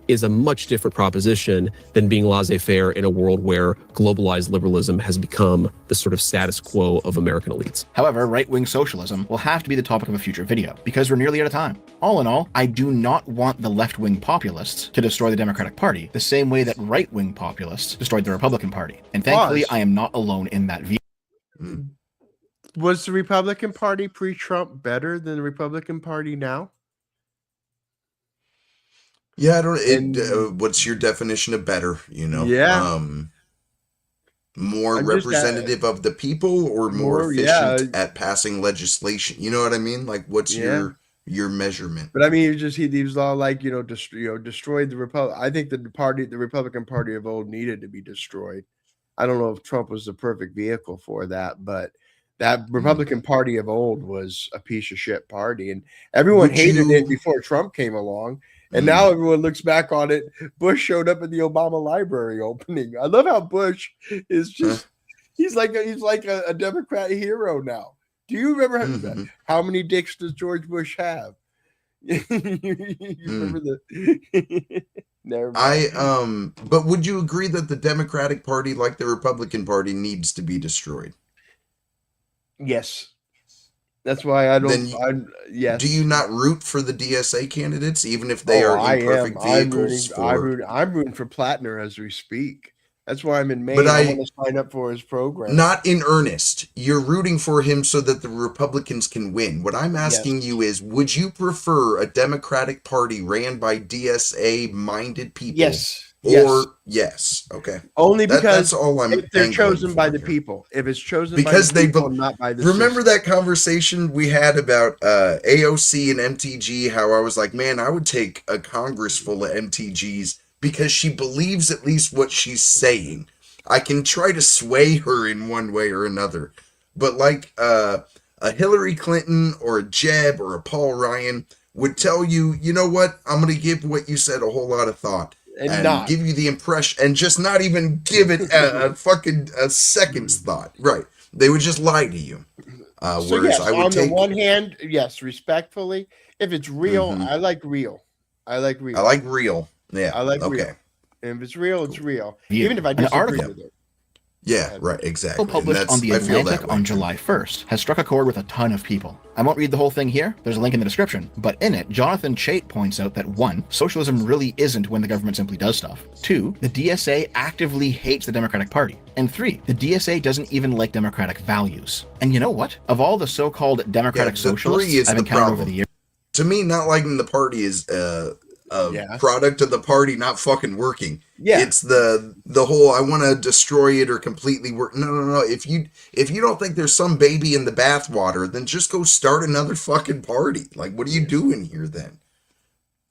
is a much different proposition than being laissez-faire in a world where globalized liberalism has become the sort of status quo of American elites. However, right-wing socialism will have to be the topic of a future video, because we're nearly out of time. All in all, I do not want the left-wing populists to destroy the Democratic Party the same way that right-wing populists destroyed the Republican Party. And thankfully, I am not alone in that view. Was the Republican Party pre-Trump better than the Republican Party now? Yeah, I don't. What's your definition of better? Yeah. More representative of the people, or more efficient at passing legislation. You know what I mean? Like, what's your measurement? But I mean, he was all like, destroyed the Republic. I think the Republican Party of old needed to be destroyed. I don't know if Trump was the perfect vehicle for that, but that Republican Party of old was a piece of shit party, and everyone hated it before Trump came along. And now everyone looks back on it. Bush showed up at the Obama Library opening. I love how Bush is just—he's like a Democrat hero now. Do you remember how many dicks does George Bush have? You remember the? Never mind. But would you agree that the Democratic Party, like the Republican Party, needs to be destroyed? Yes. That's why I don't. Yes. Do you not root for the DSA candidates, even if they are imperfect vehicles? I'm rooting for Platner as we speak. That's why I'm in Maine. But I want to sign up for his program. Not in earnest. You're rooting for him so that the Republicans can win. What I'm asking you is, would you prefer a Democratic Party ran by DSA-minded people? Yes. Yes. Okay. Only because that's all if they're chosen by the people. If it's chosen by the people, not by the Remember that conversation we had about AOC and MTG, how I was like, man, I would take a Congress full of MTGs because she believes at least what she's saying. I can try to sway her in one way or another. But like a Hillary Clinton or a Jeb or a Paul Ryan would tell you, you know what? I'm going to give what you said a whole lot of thought. and give you the impression and just not even give it a fucking a second's thought. Right. They would just lie to you. So Whereas yes, I would on take the one hand, yes, respectfully. If it's real, Mhm. I like real. I like I real. like real. Yeah. I like okay. real. And if it's real, it's real. View. Even if I An disagree article with it. Yeah, right, exactly. And published on The I feel Atlantic that way on too. July 1st has struck a chord with a ton of people. I won't read the whole thing here, there's a link in the description, but in it, Jonathan Chait points out that 1. Socialism really isn't when the government simply does stuff. 2. The DSA actively hates the Democratic Party. And 3. The DSA doesn't even like democratic values. And you know what? Of all the so-called democratic the socialists 3 is I've the encountered over problem. the years, To me, not liking the party is product of the party not fucking working. Yeah. It's the whole I want to destroy it or completely work. No. If you don't think there's some baby in the bathwater, then just go start another fucking party. Like, what are you doing here then?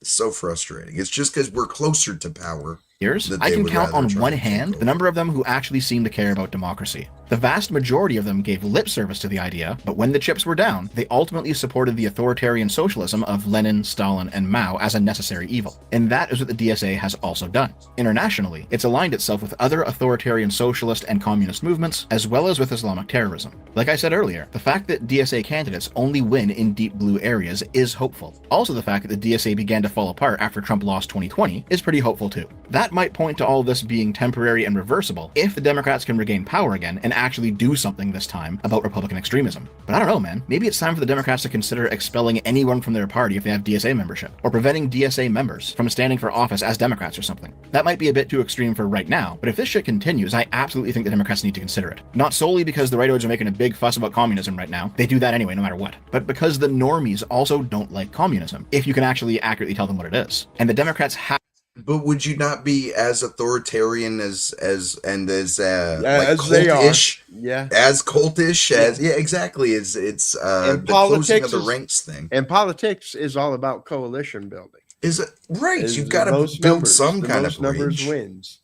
It's so frustrating. It's just because we're closer to power. I can count on one hand the number of them who actually seem to care about democracy. The vast majority of them gave lip service to the idea, but when the chips were down, they ultimately supported the authoritarian socialism of Lenin, Stalin, and Mao as a necessary evil. And that is what the DSA has also done. Internationally, it's aligned itself with other authoritarian socialist and communist movements, as well as with Islamic terrorism. Like I said earlier, the fact that DSA candidates only win in deep blue areas is hopeful. Also, the fact that the DSA began to fall apart after Trump lost 2020 is pretty hopeful too. That might point to all this being temporary and reversible if the Democrats can regain power again and actually do something this time about Republican extremism. But I don't know, man. Maybe it's time for the Democrats to consider expelling anyone from their party if they have DSA membership, or preventing DSA members from standing for office as Democrats or something. That might be a bit too extreme for right now, but if this shit continues, I absolutely think the Democrats need to consider it. Not solely because the rightoids are making a big fuss about communism right now, they do that anyway no matter what, but because the normies also don't like communism, if you can actually accurately tell them what it is. And the Democrats have. But would you not be as authoritarian as like they are. cultish? Yeah. As cultish as exactly. It's and the closing of the ranks thing. And politics is all about coalition building. Is it right? You've got to build some kind of numbers bridge. Wins.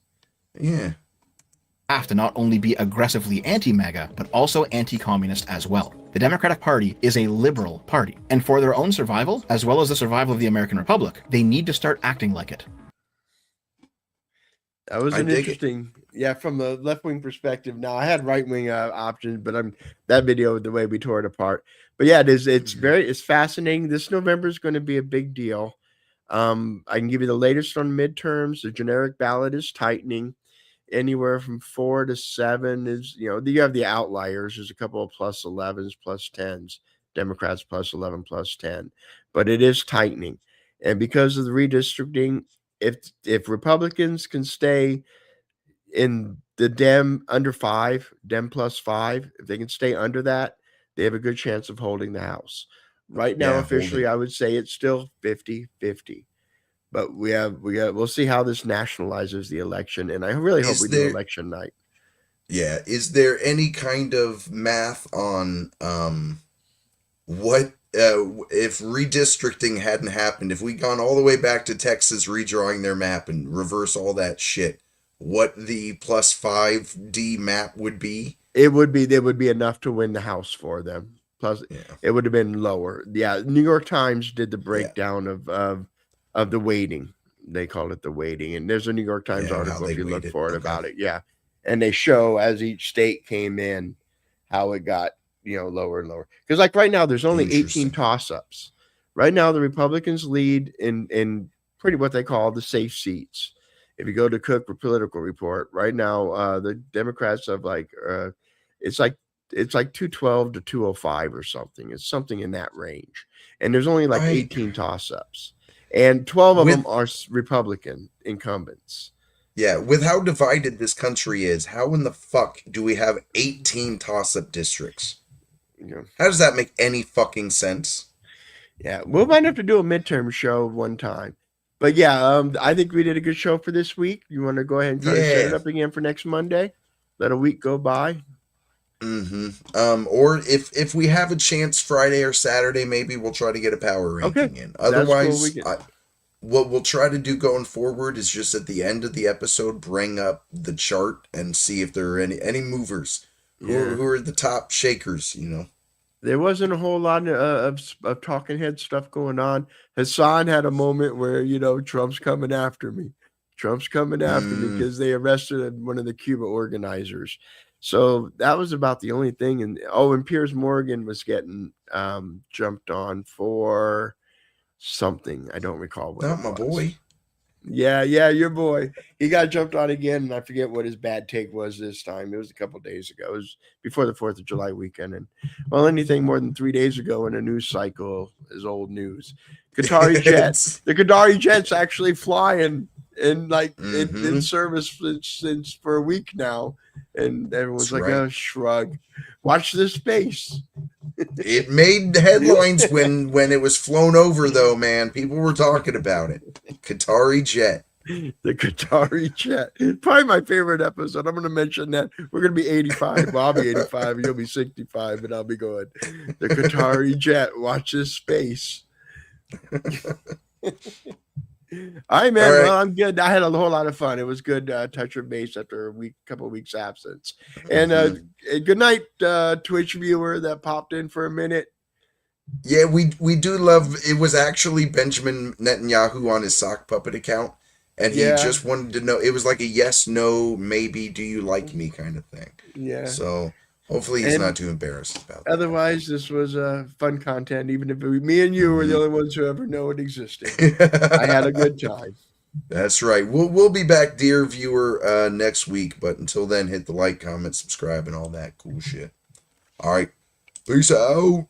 Yeah. Have to not only be aggressively anti-MAGA, but also anti-communist as well. The Democratic Party is a liberal party, and for their own survival, as well as the survival of the American Republic, they need to start acting like it. That was an interesting, from the left-wing perspective. Now I had right-wing options, but that video, the way we tore it apart. But yeah, it's fascinating. This November is going to be a big deal. I can give you the latest on midterms. The generic ballot is tightening. Anywhere from 4 to 7 is, you have the outliers. There's a couple of plus 11s, plus 10s, Democrats plus 11, plus 10, but it is tightening. And because of the redistricting, if Republicans can stay in the Dem under 5, Dem plus 5, if they can stay under that, they have a good chance of holding the House. Right now, officially, I would say it's still 50-50. But we'll see how this nationalizes the election, and I really hope we do election night. Yeah, is there any kind of math on what if redistricting hadn't happened, if we'd gone all the way back to Texas redrawing their map and reverse all that shit, what the plus 5D map would be? There would be enough to win the House for them. Plus, it would have been lower. Yeah, New York Times did the breakdown of the weighting. They call it the weighting, and there's a New York Times article if you look for it about it. Yeah, and they show as each state came in how it got lower and lower. Because like right now, there's only 18 toss-ups. Right now, the Republicans lead in pretty what they call the safe seats. If you go to Cook Political Report right now, the Democrats have it's like 212 to 205 or something. It's something in that range, and there's only 18 toss-ups. And 12 of them are Republican incumbents. Yeah, with how divided this country is, how in the fuck do we have 18 toss-up districts? How does that make any fucking sense? Yeah, we might have to do a midterm show one time. But yeah, I think we did a good show for this week. You want to go ahead and try to set it up again for next Monday? Let a week go by. Or if we have a chance Friday or Saturday, maybe we'll try to get a power ranking in. Otherwise, what we'll try to do going forward is just at the end of the episode bring up the chart and see if there are any movers. Who are the top shakers, There wasn't a whole lot of talking head stuff going on. Hassan had a moment where, Trump's coming after me. Trump's coming after me because they arrested one of the Cuba organizers. So that was about the only thing. And Piers Morgan was getting jumped on for something. I don't recall what. Not my boy. Yeah, your boy. He got jumped on again, and I forget what his bad take was this time. It was a couple days ago. It was before the 4th of July weekend. And anything more than 3 days ago in a news cycle is old news. Qatari jets. The Qatari jets actually flying in service since for a week now. And everyone's oh, shrug. Watch this space. It made headlines when it was flown over, though, man. People were talking about it. Qatari jet. The Qatari jet. Probably my favorite episode. I'm going to mention that. We're going to be 85. Well, I'll be 85. And you'll be 65, and I'll be going, the Qatari jet. Watch this space. All right, man. All right. Well, I'm good. I had a whole lot of fun. It was good touching base after couple of weeks absence. And good night, Twitch viewer that popped in for a minute. Yeah, we do love. It was actually Benjamin Netanyahu on his sock puppet account, and he just wanted to know. It was like a yes, no, maybe, do you like me kind of thing. Yeah. So hopefully he's not too embarrassed about that. Otherwise, this was fun content, even if me and you were the only ones who ever know it existed. I had a good time. That's right. We'll be back, dear viewer, next week. But until then, hit the like, comment, subscribe, and all that cool shit. All right. Peace out.